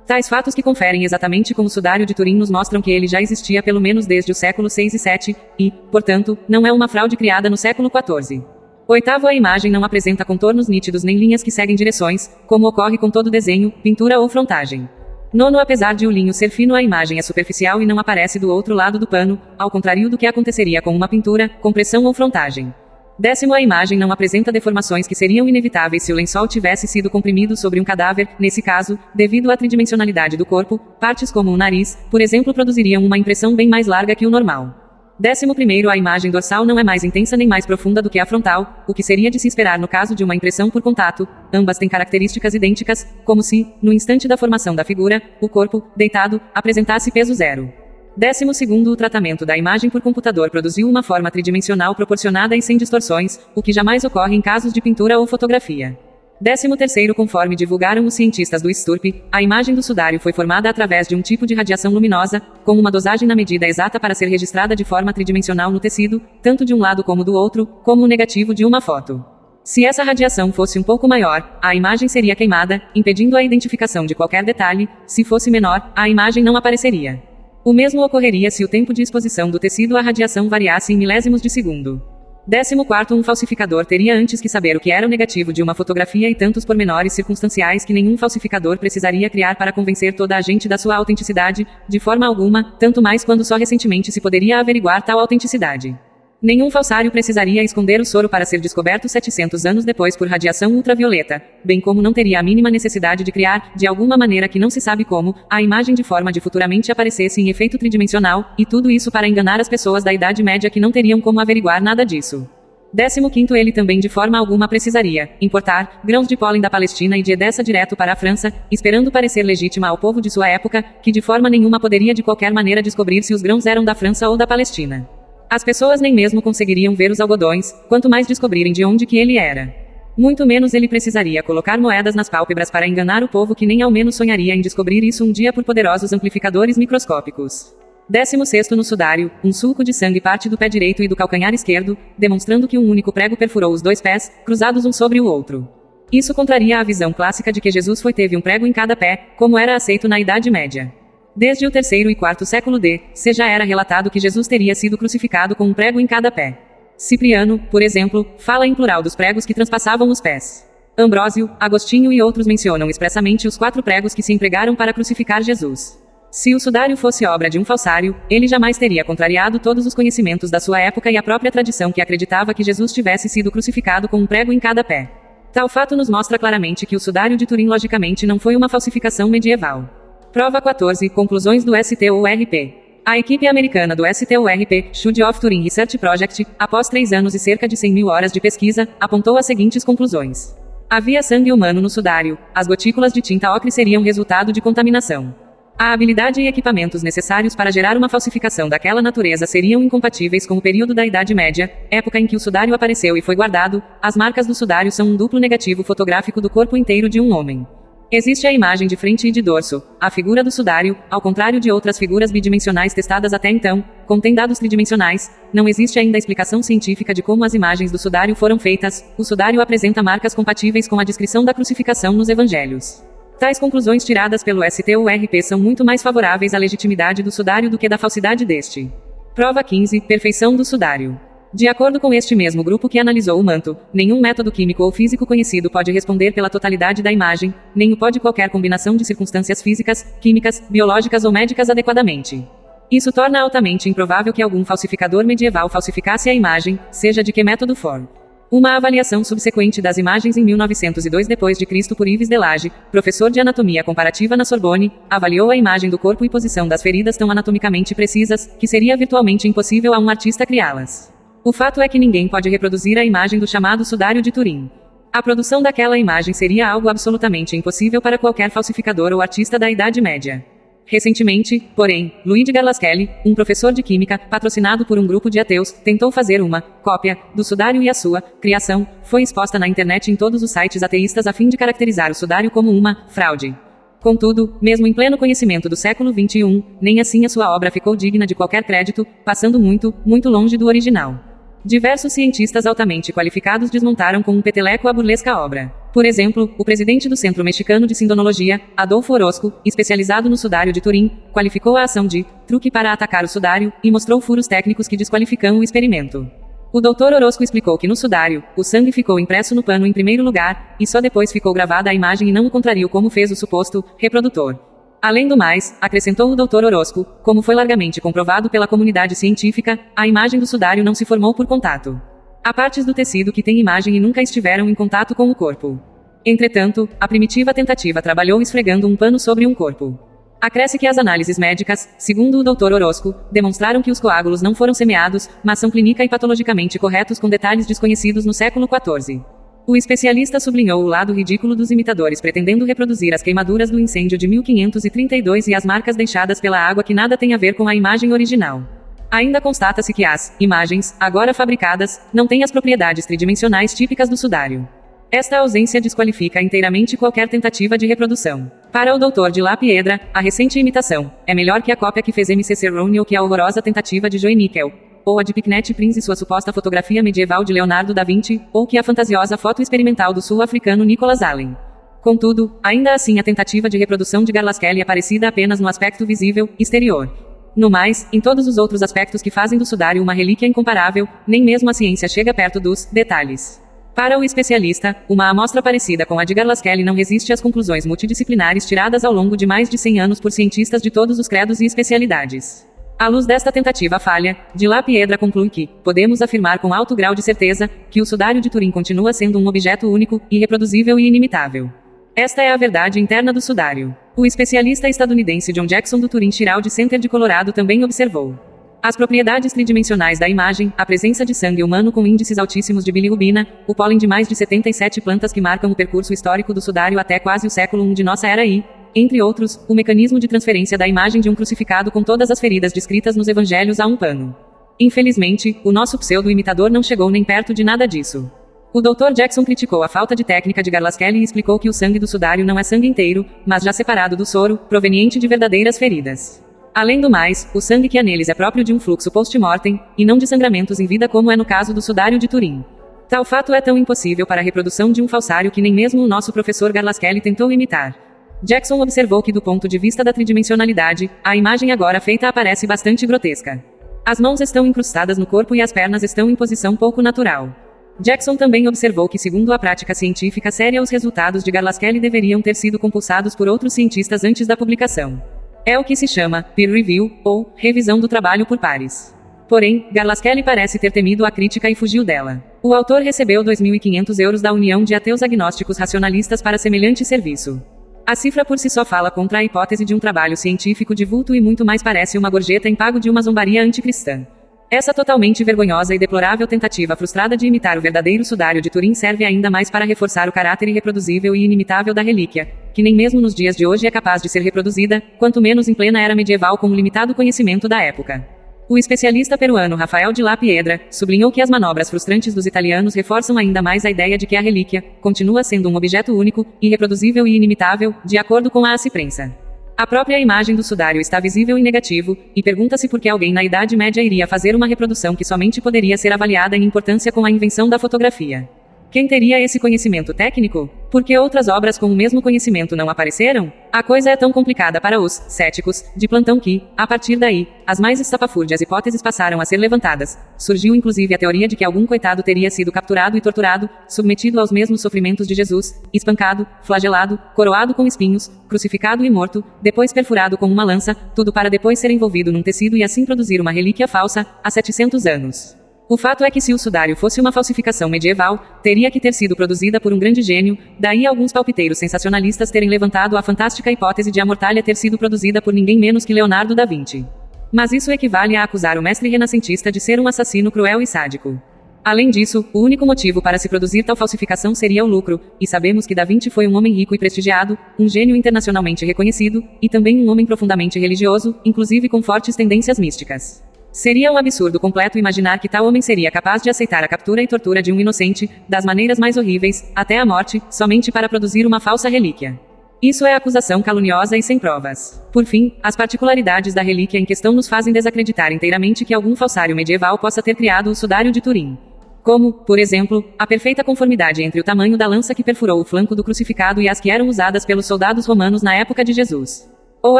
Tais fatos, que conferem exatamente com o sudário de Turim, nos mostram que ele já existia pelo menos desde o século VI e VII, e, portanto, não é uma fraude criada no século XIV. Oitavo, a imagem não apresenta contornos nítidos nem linhas que seguem direções, como ocorre com todo desenho, pintura ou frontagem. Nono, apesar de o linho ser fino, a imagem é superficial e não aparece do outro lado do pano, ao contrário do que aconteceria com uma pintura, compressão ou frontagem. Décimo, a imagem não apresenta deformações que seriam inevitáveis se o lençol tivesse sido comprimido sobre um cadáver. Nesse caso, devido à tridimensionalidade do corpo, partes como o nariz, por exemplo, produziriam uma impressão bem mais larga que o normal. 11º, a imagem dorsal não é mais intensa nem mais profunda do que a frontal, o que seria de se esperar no caso de uma impressão por contato. Ambas têm características idênticas, como se, no instante da formação da figura, o corpo, deitado, apresentasse peso zero. 12º, o tratamento da imagem por computador produziu uma forma tridimensional proporcionada e sem distorções, o que jamais ocorre em casos de pintura ou fotografia. 13º, conforme divulgaram os cientistas do STURP, a imagem do sudário foi formada através de um tipo de radiação luminosa, com uma dosagem na medida exata para ser registrada de forma tridimensional no tecido, tanto de um lado como do outro, como o negativo de uma foto. Se essa radiação fosse um pouco maior, a imagem seria queimada, impedindo a identificação de qualquer detalhe. Se fosse menor, a imagem não apareceria. O mesmo ocorreria se o tempo de exposição do tecido à radiação variasse em milésimos de segundo. 14º, um falsificador teria antes que saber o que era o negativo de uma fotografia e tantos pormenores circunstanciais que nenhum falsificador precisaria criar para convencer toda a gente da sua autenticidade, de forma alguma, tanto mais quando só recentemente se poderia averiguar tal autenticidade. Nenhum falsário precisaria esconder o soro para ser descoberto 700 anos depois por radiação ultravioleta, bem como não teria a mínima necessidade de criar, de alguma maneira que não se sabe como, a imagem de forma de futuramente aparecesse em efeito tridimensional, e tudo isso para enganar as pessoas da Idade Média que não teriam como averiguar nada disso. 15º, ele também de forma alguma precisaria importar grãos de pólen da Palestina e de Edessa direto para a França, esperando parecer legítima ao povo de sua época, que de forma nenhuma poderia de qualquer maneira descobrir se os grãos eram da França ou da Palestina. As pessoas nem mesmo conseguiriam ver os algodões, quanto mais descobrirem de onde que ele era. Muito menos ele precisaria colocar moedas nas pálpebras para enganar o povo que nem ao menos sonharia em descobrir isso um dia por poderosos amplificadores microscópicos. 16º, no sudário, um sulco de sangue parte do pé direito e do calcanhar esquerdo, demonstrando que um único prego perfurou os dois pés, cruzados um sobre o outro. Isso contraria a visão clássica de que Jesus teve um prego em cada pé, como era aceito na Idade Média. Desde o terceiro e quarto século d.C. já era relatado que Jesus teria sido crucificado com um prego em cada pé. Cipriano, por exemplo, fala em plural dos pregos que transpassavam os pés. Ambrósio, Agostinho e outros mencionam expressamente os 4 pregos que se empregaram para crucificar Jesus. Se o sudário fosse obra de um falsário, ele jamais teria contrariado todos os conhecimentos da sua época e a própria tradição que acreditava que Jesus tivesse sido crucificado com um prego em cada pé. Tal fato nos mostra claramente que o sudário de Turim logicamente não foi uma falsificação medieval. Prova 14. Conclusões do STURP. A equipe americana do STURP, Study of Turing Research Project, após 3 anos e cerca de 100.000 horas de pesquisa, apontou as seguintes conclusões. Havia sangue humano no sudário, as gotículas de tinta ocre seriam resultado de contaminação. A habilidade e equipamentos necessários para gerar uma falsificação daquela natureza seriam incompatíveis com o período da Idade Média, época em que o sudário apareceu e foi guardado. As marcas do sudário são um duplo negativo fotográfico do corpo inteiro de um homem. Existe a imagem de frente e de dorso. A figura do sudário, ao contrário de outras figuras bidimensionais testadas até então, contém dados tridimensionais. Não existe ainda explicação científica de como as imagens do sudário foram feitas. O sudário apresenta marcas compatíveis com a descrição da crucificação nos evangelhos. Tais conclusões tiradas pelo STURP são muito mais favoráveis à legitimidade do sudário do que da falsidade deste. Prova 15. Perfeição do sudário. De acordo com este mesmo grupo que analisou o manto, nenhum método químico ou físico conhecido pode responder pela totalidade da imagem, nem o pode qualquer combinação de circunstâncias físicas, químicas, biológicas ou médicas adequadamente. Isso torna altamente improvável que algum falsificador medieval falsificasse a imagem, seja de que método for. Uma avaliação subsequente das imagens em 1902 d.C. por Yves Delage, professor de anatomia comparativa na Sorbonne, avaliou a imagem do corpo e posição das feridas tão anatomicamente precisas, que seria virtualmente impossível a um artista criá-las. O fato é que ninguém pode reproduzir a imagem do chamado sudário de Turim. A produção daquela imagem seria algo absolutamente impossível para qualquer falsificador ou artista da Idade Média. Recentemente, porém, Louis de Garlaskelly, um professor de química, patrocinado por um grupo de ateus, tentou fazer uma cópia do sudário e a sua criação foi exposta na internet em todos os sites ateístas a fim de caracterizar o sudário como uma fraude. Contudo, mesmo em pleno conhecimento do século XXI, nem assim a sua obra ficou digna de qualquer crédito, passando muito, muito longe do original. Diversos cientistas altamente qualificados desmontaram com um peteleco a burlesca obra. Por exemplo, o presidente do Centro Mexicano de Sindonologia, Adolfo Orozco, especializado no sudário de Turim, qualificou a ação de truque para atacar o sudário e mostrou furos técnicos que desqualificam o experimento. O Dr. Orozco explicou que no sudário, o sangue ficou impresso no pano em primeiro lugar, e só depois ficou gravada a imagem e não o contrário como fez o suposto reprodutor. Além do mais, acrescentou o Dr. Orozco, como foi largamente comprovado pela comunidade científica, a imagem do sudário não se formou por contato. Há partes do tecido que têm imagem e nunca estiveram em contato com o corpo. Entretanto, a primitiva tentativa trabalhou esfregando um pano sobre um corpo. Acresce que as análises médicas, segundo o Dr. Orozco, demonstraram que os coágulos não foram semeados, mas são clínica e patologicamente corretos com detalhes desconhecidos no século XIV. O especialista sublinhou o lado ridículo dos imitadores pretendendo reproduzir as queimaduras do incêndio de 1532 e as marcas deixadas pela água que nada tem a ver com a imagem original. Ainda constata-se que as imagens, agora fabricadas, não têm as propriedades tridimensionais típicas do sudário. Esta ausência desqualifica inteiramente qualquer tentativa de reprodução. Para o Dr. de La Piedra, a recente imitação é melhor que a cópia que fez M.C. Cerrone ou que a horrorosa tentativa de Joe Nickel, ou a de Picknett Prince e sua suposta fotografia medieval de Leonardo da Vinci, ou que a fantasiosa foto experimental do sul-africano Nicholas Allen. Contudo, ainda assim a tentativa de reprodução de Garlaskelly é parecida apenas no aspecto visível, exterior. No mais, em todos os outros aspectos que fazem do sudário uma relíquia incomparável, nem mesmo a ciência chega perto dos detalhes. Para o especialista, uma amostra parecida com a de Garlaskelly não resiste às conclusões multidisciplinares tiradas ao longo de mais de 100 anos por cientistas de todos os credos e especialidades. À luz desta tentativa falha, de La Piedra conclui que podemos afirmar com alto grau de certeza que o sudário de Turim continua sendo um objeto único, irreproduzível e inimitável. Esta é a verdade interna do sudário. O especialista estadunidense John Jackson do Turing Child Center de Colorado também observou as propriedades tridimensionais da imagem, a presença de sangue humano com índices altíssimos de bilirrubina, o pólen de mais de 77 plantas que marcam o percurso histórico do sudário até quase o século I de nossa era e, entre outros, o mecanismo de transferência da imagem de um crucificado com todas as feridas descritas nos evangelhos a um pano. Infelizmente, o nosso pseudo-imitador não chegou nem perto de nada disso. O Dr. Jackson criticou a falta de técnica de Garlaskelly e explicou que o sangue do sudário não é sangue inteiro, mas já separado do soro, proveniente de verdadeiras feridas. Além do mais, o sangue que há neles é próprio de um fluxo post-mortem, e não de sangramentos em vida como é no caso do sudário de Turim. Tal fato é tão impossível para a reprodução de um falsário que nem mesmo o nosso professor Garlaskelly tentou imitar. Jackson observou que do ponto de vista da tridimensionalidade, a imagem agora feita aparece bastante grotesca. As mãos estão incrustadas no corpo e as pernas estão em posição pouco natural. Jackson também observou que, segundo a prática científica séria, os resultados de Garlaskelly deveriam ter sido compulsados por outros cientistas antes da publicação. É o que se chama peer review, ou revisão do trabalho por pares. Porém, Garlaskelly parece ter temido a crítica e fugiu dela. O autor recebeu 2.500 euros da União de Ateus Agnósticos Racionalistas para semelhante serviço. A cifra por si só fala contra a hipótese de um trabalho científico de vulto e muito mais parece uma gorjeta em pago de uma zombaria anticristã. Essa totalmente vergonhosa e deplorável tentativa frustrada de imitar o verdadeiro sudário de Turim serve ainda mais para reforçar o caráter irreproduzível e inimitável da relíquia, que nem mesmo nos dias de hoje é capaz de ser reproduzida, quanto menos em plena era medieval com o limitado conhecimento da época. O especialista peruano Rafael de La Piedra sublinhou que as manobras frustrantes dos italianos reforçam ainda mais a ideia de que a relíquia continua sendo um objeto único, irreproduzível e inimitável, de acordo com a Aciprensa. A própria imagem do sudário está visível em negativo, e pergunta-se por que alguém na Idade Média iria fazer uma reprodução que somente poderia ser avaliada em importância com a invenção da fotografia. Quem teria esse conhecimento técnico? Por que outras obras com o mesmo conhecimento não apareceram? A coisa é tão complicada para os céticos de plantão que, a partir daí, as mais estapafúrdias hipóteses passaram a ser levantadas. Surgiu inclusive a teoria de que algum coitado teria sido capturado e torturado, submetido aos mesmos sofrimentos de Jesus, espancado, flagelado, coroado com espinhos, crucificado e morto, depois perfurado com uma lança, tudo para depois ser envolvido num tecido e assim produzir uma relíquia falsa, há 700 anos. O fato é que se o sudário fosse uma falsificação medieval, teria que ter sido produzida por um grande gênio, daí alguns palpiteiros sensacionalistas terem levantado a fantástica hipótese de a mortalha ter sido produzida por ninguém menos que Leonardo da Vinci. Mas isso equivale a acusar o mestre renascentista de ser um assassino cruel e sádico. Além disso, o único motivo para se produzir tal falsificação seria o lucro, e sabemos que Da Vinci foi um homem rico e prestigiado, um gênio internacionalmente reconhecido, e também um homem profundamente religioso, inclusive com fortes tendências místicas. Seria um absurdo completo imaginar que tal homem seria capaz de aceitar a captura e tortura de um inocente, das maneiras mais horríveis, até a morte, somente para produzir uma falsa relíquia. Isso é acusação caluniosa e sem provas. Por fim, as particularidades da relíquia em questão nos fazem desacreditar inteiramente que algum falsário medieval possa ter criado o sudário de Turim. Como, por exemplo, a perfeita conformidade entre o tamanho da lança que perfurou o flanco do crucificado e as que eram usadas pelos soldados romanos na época de Jesus. Ou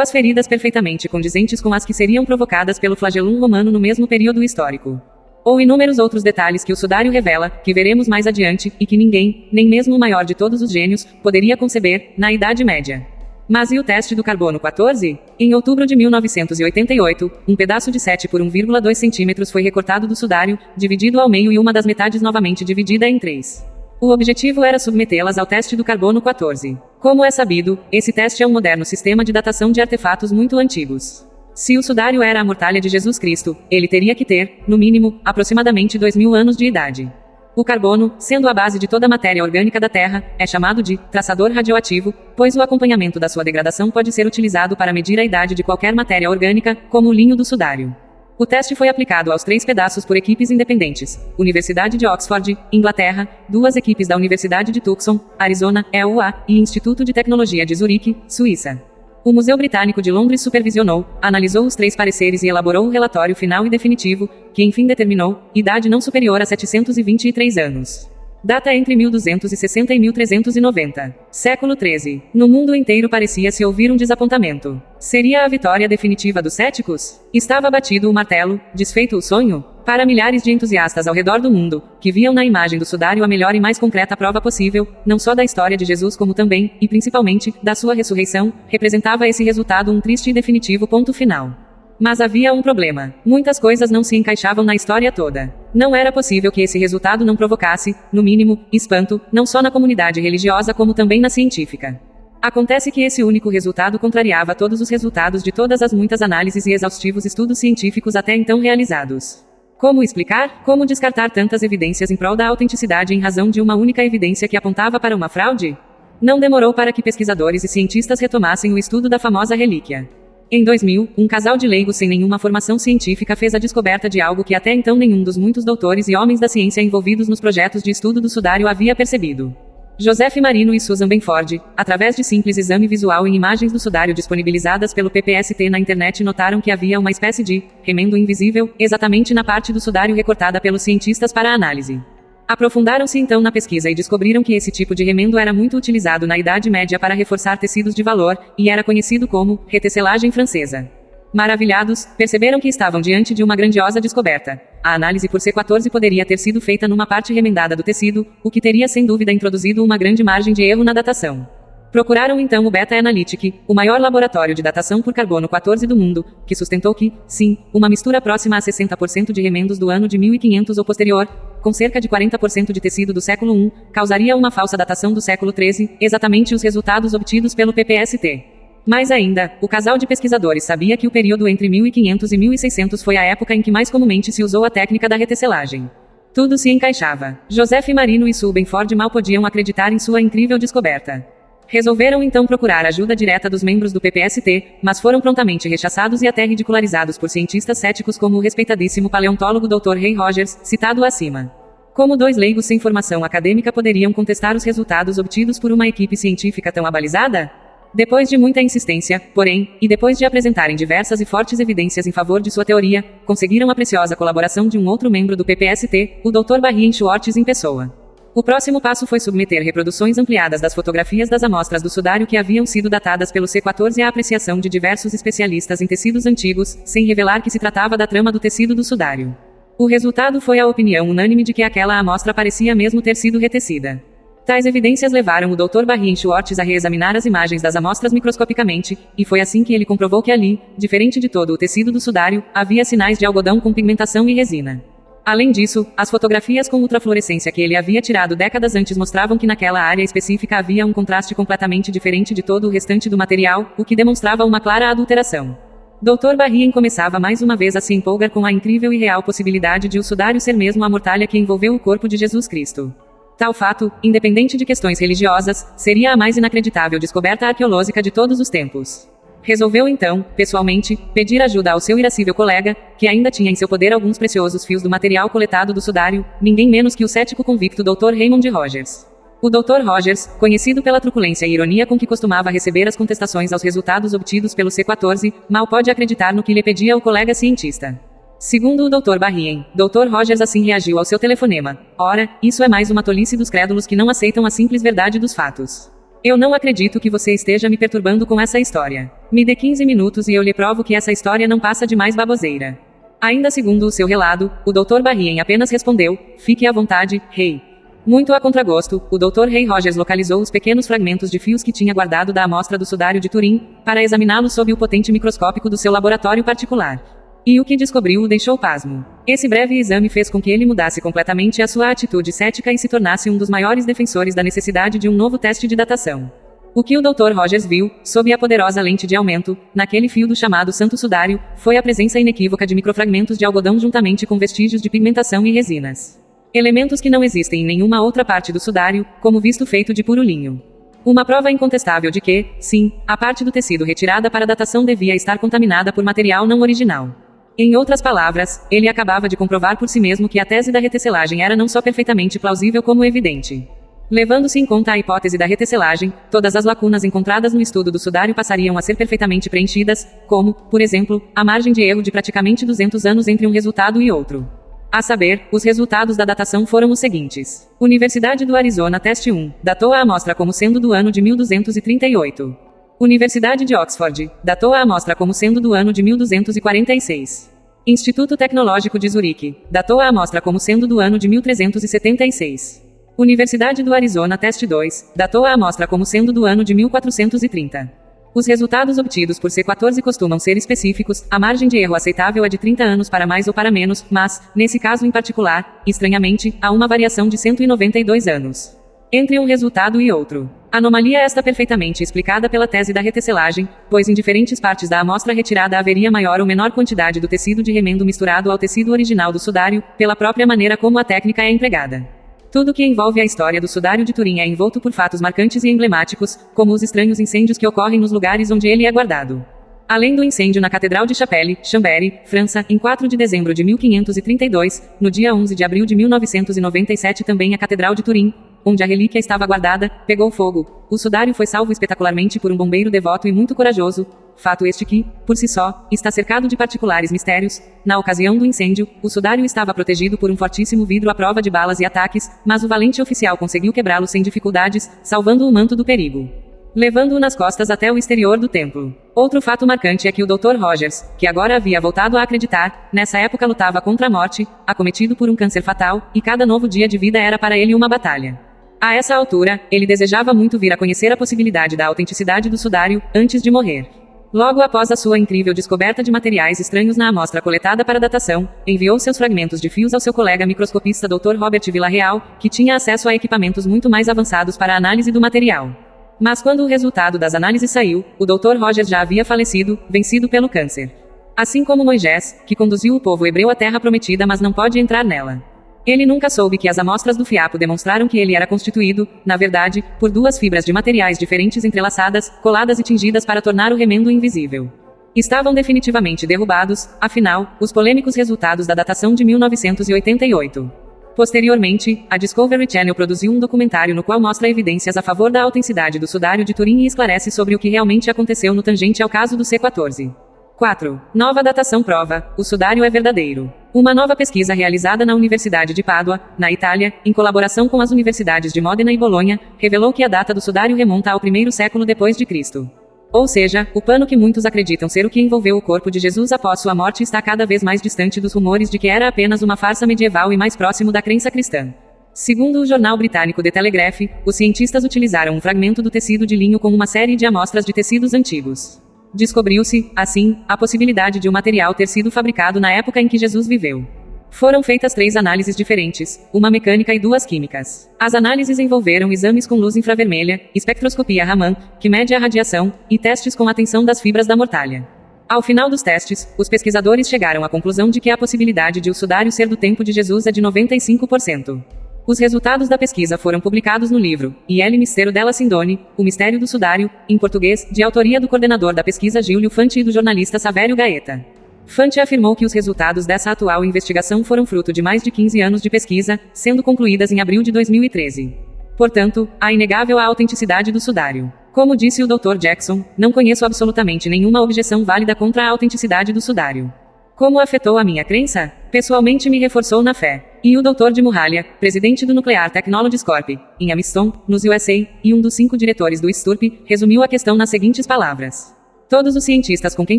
as feridas perfeitamente condizentes com as que seriam provocadas pelo flagellum romano no mesmo período histórico. Ou inúmeros outros detalhes que o sudário revela, que veremos mais adiante, e que ninguém, nem mesmo o maior de todos os gênios, poderia conceber, na Idade Média. Mas e o teste do carbono 14? Em outubro de 1988, um pedaço de 7 por 1,2 centímetros foi recortado do sudário, dividido ao meio e uma das metades novamente dividida em 3. O objetivo era submetê-las ao teste do carbono 14. Como é sabido, esse teste é um moderno sistema de datação de artefatos muito antigos. Se o sudário era a mortalha de Jesus Cristo, ele teria que ter, no mínimo, aproximadamente 2.000 anos de idade. O carbono, sendo a base de toda a matéria orgânica da Terra, é chamado de traçador radioativo, pois o acompanhamento da sua degradação pode ser utilizado para medir a idade de qualquer matéria orgânica, como o linho do sudário. O teste foi aplicado aos 3 pedaços por equipes independentes: Universidade de Oxford, Inglaterra, 2 equipes da Universidade de Tucson, Arizona, EUA, e Instituto de Tecnologia de Zurique, Suíça. O Museu Britânico de Londres supervisionou, analisou os 3 pareceres e elaborou o relatório final e definitivo, que enfim determinou idade não superior a 723 anos. Data entre 1260 e 1390. Século XIII. No mundo inteiro parecia-se ouvir um desapontamento. Seria a vitória definitiva dos céticos? Estava batido o martelo, desfeito o sonho? Para milhares de entusiastas ao redor do mundo, que viam na imagem do sudário a melhor e mais concreta prova possível, não só da história de Jesus como também, e principalmente, da sua ressurreição, representava esse resultado um triste e definitivo ponto final. Mas havia um problema. Muitas coisas não se encaixavam na história toda. Não era possível que esse resultado não provocasse, no mínimo, espanto, não só na comunidade religiosa como também na científica. Acontece que esse único resultado contrariava todos os resultados de todas as muitas análises e exaustivos estudos científicos até então realizados. Como explicar? Como descartar tantas evidências em prol da autenticidade em razão de uma única evidência que apontava para uma fraude? Não demorou para que pesquisadores e cientistas retomassem o estudo da famosa relíquia. Em 2000, um casal de leigos sem nenhuma formação científica fez a descoberta de algo que até então nenhum dos muitos doutores e homens da ciência envolvidos nos projetos de estudo do sudário havia percebido. Joseph Marino e Susan Benford, através de simples exame visual em imagens do sudário disponibilizadas pelo PPST na internet, notaram que havia uma espécie de remendo invisível, exatamente na parte do sudário recortada pelos cientistas para a análise. Aprofundaram-se então na pesquisa e descobriram que esse tipo de remendo era muito utilizado na Idade Média para reforçar tecidos de valor, e era conhecido como retecelagem francesa. Maravilhados, perceberam que estavam diante de uma grandiosa descoberta. A análise por C14 poderia ter sido feita numa parte remendada do tecido, o que teria sem dúvida introduzido uma grande margem de erro na datação. Procuraram então o Beta Analytic, o maior laboratório de datação por carbono 14 do mundo, que sustentou que, sim, uma mistura próxima a 60% de remendos do ano de 1500 ou posterior, com cerca de 40% de tecido do século I, causaria uma falsa datação do século XIII, exatamente os resultados obtidos pelo PPST. Mais ainda, o casal de pesquisadores sabia que o período entre 1500 e 1600 foi a época em que mais comumente se usou a técnica da retecelagem. Tudo se encaixava. Joseph Marino e Sulbenford mal podiam acreditar em sua incrível descoberta. Resolveram então procurar ajuda direta dos membros do PPST, mas foram prontamente rechaçados e até ridicularizados por cientistas céticos como o respeitadíssimo paleontólogo Dr. Ray Rogers, citado acima. Como dois leigos sem formação acadêmica poderiam contestar os resultados obtidos por uma equipe científica tão abalizada? Depois de muita insistência, porém, e depois de apresentarem diversas e fortes evidências em favor de sua teoria, conseguiram a preciosa colaboração de um outro membro do PPST, o Dr. Barrien Schwartz em pessoa. O próximo passo foi submeter reproduções ampliadas das fotografias das amostras do sudário que haviam sido datadas pelo C14 à apreciação de diversos especialistas em tecidos antigos, sem revelar que se tratava da trama do tecido do sudário. O resultado foi a opinião unânime de que aquela amostra parecia mesmo ter sido retecida. Tais evidências levaram o Dr. Barrien Schwartz a reexaminar as imagens das amostras microscopicamente, e foi assim que ele comprovou que ali, diferente de todo o tecido do sudário, havia sinais de algodão com pigmentação e resina. Além disso, as fotografias com ultrafluorescência que ele havia tirado décadas antes mostravam que naquela área específica havia um contraste completamente diferente de todo o restante do material, o que demonstrava uma clara adulteração. Dr. Barrien começava mais uma vez a se empolgar com a incrível e real possibilidade de o sudário ser mesmo a mortalha que envolveu o corpo de Jesus Cristo. Tal fato, independente de questões religiosas, seria a mais inacreditável descoberta arqueológica de todos os tempos. Resolveu então, pessoalmente, pedir ajuda ao seu irascível colega, que ainda tinha em seu poder alguns preciosos fios do material coletado do sudário, ninguém menos que o cético convicto Dr. Raymond Rogers. O Dr. Rogers, conhecido pela truculência e ironia com que costumava receber as contestações aos resultados obtidos pelo C14, mal pode acreditar no que lhe pedia o colega cientista. Segundo o Dr. Barrien, Dr. Rogers assim reagiu ao seu telefonema. Ora, isso é mais uma tolice dos crédulos que não aceitam a simples verdade dos fatos. Eu não acredito que você esteja me perturbando com essa história. Me dê 15 minutos e eu lhe provo que essa história não passa de mais baboseira. Ainda segundo o seu relato, o Dr. Barrien apenas respondeu, fique à vontade, rei. Muito a contragosto, o Dr. Ray Rogers localizou os pequenos fragmentos de fios que tinha guardado da amostra do sudário de Turim, para examiná-los sob o potente microscópico do seu laboratório particular. E o que descobriu o deixou pasmo. Esse breve exame fez com que ele mudasse completamente a sua atitude cética e se tornasse um dos maiores defensores da necessidade de um novo teste de datação. O que o Dr. Rogers viu, sob a poderosa lente de aumento, naquele fio do chamado Santo Sudário, foi a presença inequívoca de microfragmentos de algodão juntamente com vestígios de pigmentação e resinas. Elementos que não existem em nenhuma outra parte do sudário, como visto feito de puro linho. Uma prova incontestável de que, sim, a parte do tecido retirada para datação devia estar contaminada por material não original. Em outras palavras, ele acabava de comprovar por si mesmo que a tese da retecelagem era não só perfeitamente plausível como evidente. Levando-se em conta a hipótese da retecelagem, todas as lacunas encontradas no estudo do sudário passariam a ser perfeitamente preenchidas, como, por exemplo, a margem de erro de praticamente 200 anos entre um resultado e outro. A saber, os resultados da datação foram os seguintes. Universidade do Arizona Teste 1, datou a amostra como sendo do ano de 1238. Universidade de Oxford, datou a amostra como sendo do ano de 1246. Instituto Tecnológico de Zurique, datou a amostra como sendo do ano de 1376. Universidade do Arizona Teste 2, datou a amostra como sendo do ano de 1430. Os resultados obtidos por C14 costumam ser específicos, a margem de erro aceitável é de 30 anos para mais ou para menos, mas, nesse caso em particular, estranhamente, há uma variação de 192 anos. Entre um resultado e outro. Anomalia esta perfeitamente explicada pela tese da retecelagem, pois em diferentes partes da amostra retirada haveria maior ou menor quantidade do tecido de remendo misturado ao tecido original do sudário, pela própria maneira como a técnica é empregada. Tudo que envolve a história do sudário de Turim é envolto por fatos marcantes e emblemáticos, como os estranhos incêndios que ocorrem nos lugares onde ele é guardado. Além do incêndio na Catedral de Chapelle, Chambéry, França, em 4 de dezembro de 1532, no dia 11 de abril de 1997 também a Catedral de Turim, onde a relíquia estava guardada, pegou fogo. O sudário foi salvo espetacularmente por um bombeiro devoto e muito corajoso, fato este que, por si só, está cercado de particulares mistérios. Na ocasião do incêndio, o sudário estava protegido por um fortíssimo vidro à prova de balas e ataques, mas o valente oficial conseguiu quebrá-lo sem dificuldades, salvando o manto do perigo, levando-o nas costas até o exterior do templo. Outro fato marcante é que o Dr. Rogers, que agora havia voltado a acreditar, nessa época lutava contra a morte, acometido por um câncer fatal, e cada novo dia de vida era para ele uma batalha. A essa altura, ele desejava muito vir a conhecer a possibilidade da autenticidade do sudário, antes de morrer. Logo após a sua incrível descoberta de materiais estranhos na amostra coletada para datação, enviou seus fragmentos de fios ao seu colega microscopista Dr. Robert Villarreal, que tinha acesso a equipamentos muito mais avançados para a análise do material. Mas quando o resultado das análises saiu, o Dr. Rogers já havia falecido, vencido pelo câncer. Assim como Moisés, que conduziu o povo hebreu à terra prometida mas não pode entrar nela. Ele nunca soube que as amostras do fiapo demonstraram que ele era constituído, na verdade, por duas fibras de materiais diferentes entrelaçadas, coladas e tingidas para tornar o remendo invisível. Estavam definitivamente derrubados, afinal, os polêmicos resultados da datação de 1988. Posteriormente, a Discovery Channel produziu um documentário no qual mostra evidências a favor da autenticidade do sudário de Turim e esclarece sobre o que realmente aconteceu no tangente ao caso do C14. 4. Nova datação prova: o sudário é verdadeiro. Uma nova pesquisa realizada na Universidade de Pádua, na Itália, em colaboração com as universidades de Modena e Bolonha, revelou que a data do sudário remonta ao primeiro século depois de Cristo. Ou seja, o pano que muitos acreditam ser o que envolveu o corpo de Jesus após sua morte está cada vez mais distante dos rumores de que era apenas uma farsa medieval e mais próximo da crença cristã. Segundo o jornal britânico The Telegraph, os cientistas utilizaram um fragmento do tecido de linho com uma série de amostras de tecidos antigos. Descobriu-se, assim, a possibilidade de o material ter sido fabricado na época em que Jesus viveu. Foram feitas 3 análises diferentes, uma mecânica e 2 químicas. As análises envolveram exames com luz infravermelha, espectroscopia Raman, que mede a radiação, e testes com a tensão das fibras da mortalha. Ao final dos testes, os pesquisadores chegaram à conclusão de que a possibilidade de o sudário ser do tempo de Jesus é de 95%. Os resultados da pesquisa foram publicados no livro Il Mistero della Sindone, O Mistério do Sudário, em português, de autoria do coordenador da pesquisa Giulio Fanti e do jornalista Saverio Gaeta. Fanti afirmou que os resultados dessa atual investigação foram fruto de mais de 15 anos de pesquisa, sendo concluídas em abril de 2013. Portanto, há inegável a autenticidade do sudário. Como disse o Dr. Jackson, não conheço absolutamente nenhuma objeção válida contra a autenticidade do sudário. Como afetou a minha crença? Pessoalmente me reforçou na fé. E o Dr. de Muralha, presidente do Nuclear Technologies Corp., em Amiston, nos USA, e um dos 5 diretores do STURP, resumiu a questão nas seguintes palavras. Todos os cientistas com quem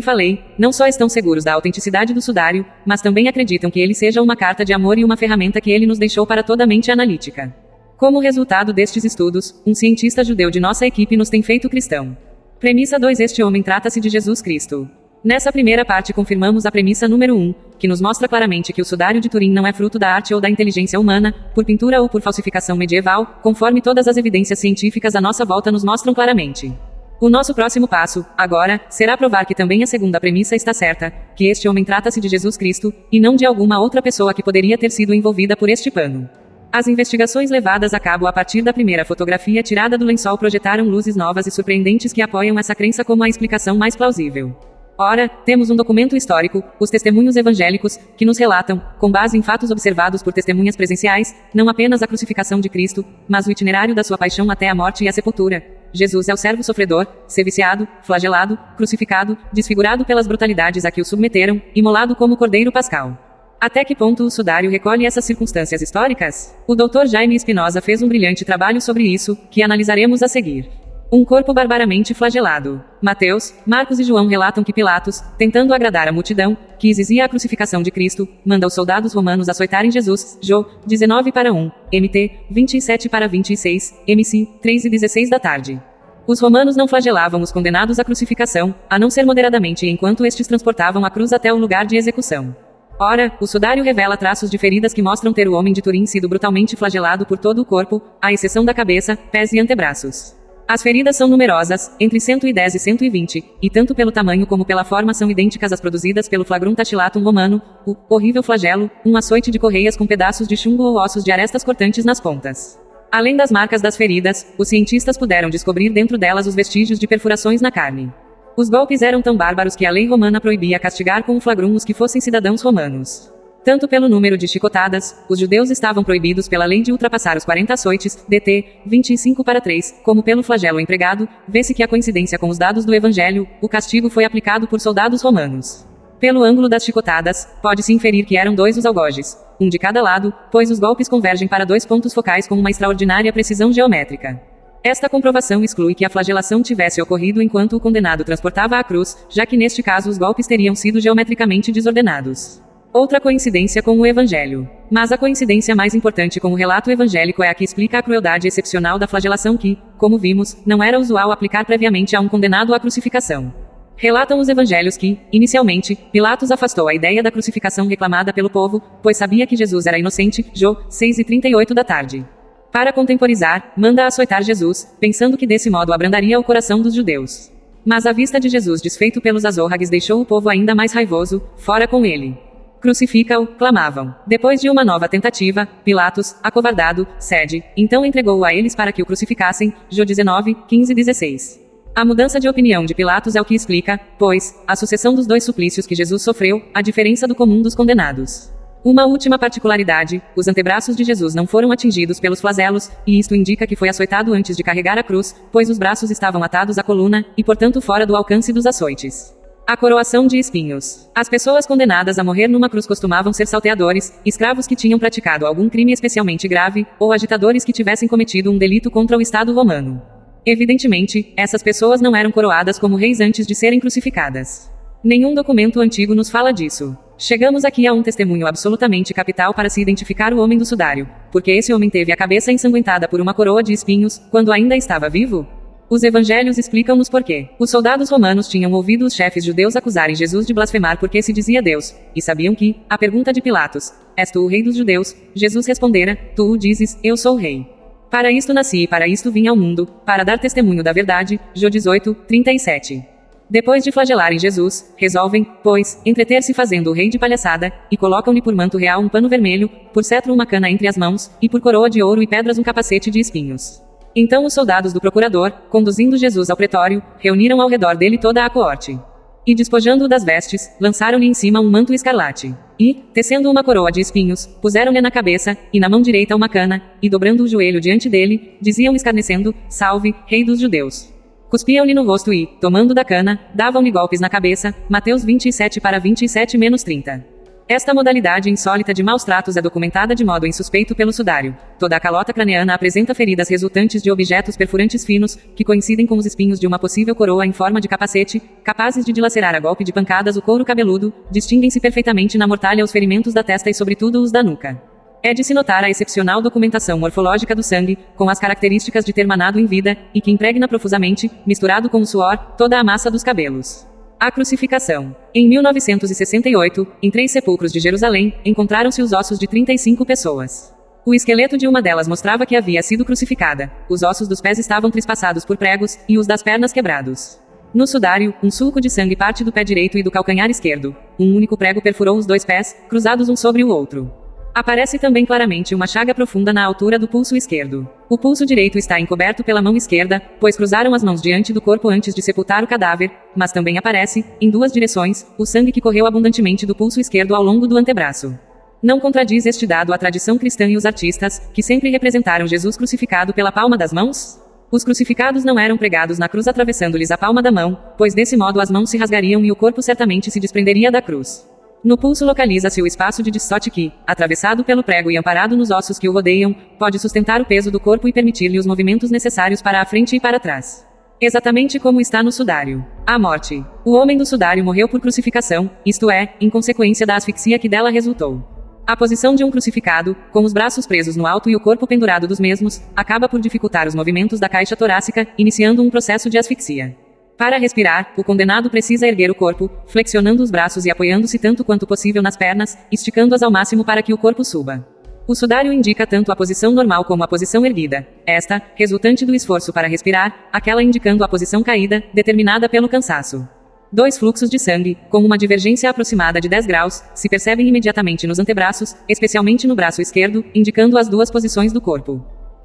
falei, não só estão seguros da autenticidade do sudário, mas também acreditam que ele seja uma carta de amor e uma ferramenta que ele nos deixou para toda a mente analítica. Como resultado destes estudos, um cientista judeu de nossa equipe nos tem feito cristão. Premissa 2: Este homem trata-se de Jesus Cristo. Nessa primeira parte confirmamos a premissa número 1, que nos mostra claramente que o sudário de Turim não é fruto da arte ou da inteligência humana, por pintura ou por falsificação medieval, conforme todas as evidências científicas à nossa volta nos mostram claramente. O nosso próximo passo, agora, será provar que também a segunda premissa está certa, que este homem trata-se de Jesus Cristo, e não de alguma outra pessoa que poderia ter sido envolvida por este pano. As investigações levadas a cabo a partir da primeira fotografia tirada do lençol projetaram luzes novas e surpreendentes que apoiam essa crença como a explicação mais plausível. Ora, temos um documento histórico, os testemunhos evangélicos, que nos relatam, com base em fatos observados por testemunhas presenciais, não apenas a crucificação de Cristo, mas o itinerário da sua paixão até a morte e a sepultura. Jesus é o servo sofredor, seviciado, flagelado, crucificado, desfigurado pelas brutalidades a que o submeteram, imolado como cordeiro pascal. Até que ponto o sudário recolhe essas circunstâncias históricas? O Dr. Jaime Espinosa fez um brilhante trabalho sobre isso, que analisaremos a seguir. Um corpo barbaramente flagelado. Mateus, Marcos e João relatam que Pilatos, tentando agradar a multidão, que exigia a crucificação de Cristo, manda os soldados romanos açoitarem Jesus, Jô, 19:1, MT, 27:26, MC, 3:16 da tarde. Os romanos não flagelavam os condenados à crucificação, a não ser moderadamente enquanto estes transportavam a cruz até o lugar de execução. Ora, o sudário revela traços de feridas que mostram ter o homem de Turim sido brutalmente flagelado por todo o corpo, à exceção da cabeça, pés e antebraços. As feridas são numerosas, entre 110 e 120, e tanto pelo tamanho como pela forma são idênticas às produzidas pelo flagrum tachilatum romano, o horrível flagelo, um açoite de correias com pedaços de chumbo ou ossos de arestas cortantes nas pontas. Além das marcas das feridas, os cientistas puderam descobrir dentro delas os vestígios de perfurações na carne. Os golpes eram tão bárbaros que a lei romana proibia castigar com o flagrum os que fossem cidadãos romanos. Tanto pelo número de chicotadas, os judeus estavam proibidos pela lei de ultrapassar os 40 açoites, dt. 25/3, como pelo flagelo empregado, vê-se que a coincidência com os dados do Evangelho, o castigo foi aplicado por soldados romanos. Pelo ângulo das chicotadas, pode-se inferir que eram 2 os algozes, um de cada lado, pois os golpes convergem para 2 pontos focais com uma extraordinária precisão geométrica. Esta comprovação exclui que a flagelação tivesse ocorrido enquanto o condenado transportava a cruz, já que neste caso os golpes teriam sido geometricamente desordenados. Outra coincidência com o Evangelho. Mas a coincidência mais importante com o relato evangélico é a que explica a crueldade excepcional da flagelação que, como vimos, não era usual aplicar previamente a um condenado à crucificação. Relatam os evangelhos que, inicialmente, Pilatos afastou a ideia da crucificação reclamada pelo povo, pois sabia que Jesus era inocente, Jô, 6:38 da tarde. Para contemporizar, manda açoitar Jesus, pensando que desse modo abrandaria o coração dos judeus. Mas a vista de Jesus desfeito pelos azorragues deixou o povo ainda mais raivoso, fora com ele. Crucifica-o, clamavam. Depois de uma nova tentativa, Pilatos, acovardado, cede, então entregou-o a eles para que o crucificassem, Jô 19:15-16. A mudança de opinião de Pilatos é o que explica, pois, a sucessão dos 2 suplícios que Jesus sofreu, a diferença do comum dos condenados. Uma última particularidade, os antebraços de Jesus não foram atingidos pelos flagelos, e isto indica que foi açoitado antes de carregar a cruz, pois os braços estavam atados à coluna, e portanto fora do alcance dos açoites. A coroação de espinhos. As pessoas condenadas a morrer numa cruz costumavam ser salteadores, escravos que tinham praticado algum crime especialmente grave, ou agitadores que tivessem cometido um delito contra o Estado romano. Evidentemente, essas pessoas não eram coroadas como reis antes de serem crucificadas. Nenhum documento antigo nos fala disso. Chegamos aqui a um testemunho absolutamente capital para se identificar o homem do sudário, porque esse homem teve a cabeça ensanguentada por uma coroa de espinhos, quando ainda estava vivo? Os evangelhos explicam-nos por quê. Os soldados romanos tinham ouvido os chefes judeus acusarem Jesus de blasfemar porque se dizia Deus, e sabiam que, à pergunta de Pilatos, és tu o rei dos judeus? Jesus respondera, tu o dizes, eu sou o rei. Para isto nasci e para isto vim ao mundo, para dar testemunho da verdade, Jô 18:37. Depois de flagelarem Jesus, resolvem, pois, entreter-se fazendo o rei de palhaçada, e colocam-lhe por manto real um pano vermelho, por cetro uma cana entre as mãos, e por coroa de ouro e pedras um capacete de espinhos. Então os soldados do procurador, conduzindo Jesus ao pretório, reuniram ao redor dele toda a coorte. E despojando-o das vestes, lançaram-lhe em cima um manto escarlate. E, tecendo uma coroa de espinhos, puseram-lhe na cabeça, e na mão direita uma cana, e dobrando o joelho diante dele, diziam escarnecendo, salve, rei dos judeus. Cuspiam-lhe no rosto e, tomando da cana, davam-lhe golpes na cabeça, Mateus 27:27-30. Esta modalidade insólita de maus tratos é documentada de modo insuspeito pelo sudário. Toda a calota craniana apresenta feridas resultantes de objetos perfurantes finos, que coincidem com os espinhos de uma possível coroa em forma de capacete, capazes de dilacerar a golpe de pancadas o couro cabeludo, distinguem-se perfeitamente na mortalha os ferimentos da testa e sobretudo os da nuca. É de se notar a excepcional documentação morfológica do sangue, com as características de ter manado em vida, e que impregna profusamente, misturado com o suor, toda a massa dos cabelos. A crucificação. Em 1968, em 3 sepulcros de Jerusalém, encontraram-se os ossos de 35 pessoas. O esqueleto de uma delas mostrava que havia sido crucificada. Os ossos dos pés estavam trespassados por pregos, e os das pernas quebrados. No sudário, um sulco de sangue parte do pé direito e do calcanhar esquerdo. Um único prego perfurou os 2 pés, cruzados um sobre o outro. Aparece também claramente uma chaga profunda na altura do pulso esquerdo. O pulso direito está encoberto pela mão esquerda, pois cruzaram as mãos diante do corpo antes de sepultar o cadáver, mas também aparece, em 2 direções, o sangue que correu abundantemente do pulso esquerdo ao longo do antebraço. Não contradiz este dado a tradição cristã e os artistas, que sempre representaram Jesus crucificado pela palma das mãos? Os crucificados não eram pregados na cruz atravessando-lhes a palma da mão, pois desse modo as mãos se rasgariam e o corpo certamente se desprenderia da cruz. No pulso localiza-se o espaço de distote que, atravessado pelo prego e amparado nos ossos que o rodeiam, pode sustentar o peso do corpo e permitir-lhe os movimentos necessários para a frente e para trás. Exatamente como está no sudário. A morte. O homem do sudário morreu por crucificação, isto é, em consequência da asfixia que dela resultou. A posição de um crucificado, com os braços presos no alto e o corpo pendurado dos mesmos, acaba por dificultar os movimentos da caixa torácica, iniciando um processo de asfixia. Para respirar, o condenado precisa erguer o corpo, flexionando os braços e apoiando-se tanto quanto possível nas pernas, esticando-as ao máximo para que o corpo suba. O sudário indica tanto a posição normal como a posição erguida. Esta, resultante do esforço para respirar, aquela indicando a posição caída, determinada pelo cansaço. 2 fluxos de sangue, com uma divergência aproximada de 10 graus, se percebem imediatamente nos antebraços, especialmente no braço esquerdo, indicando as 2 posições do corpo.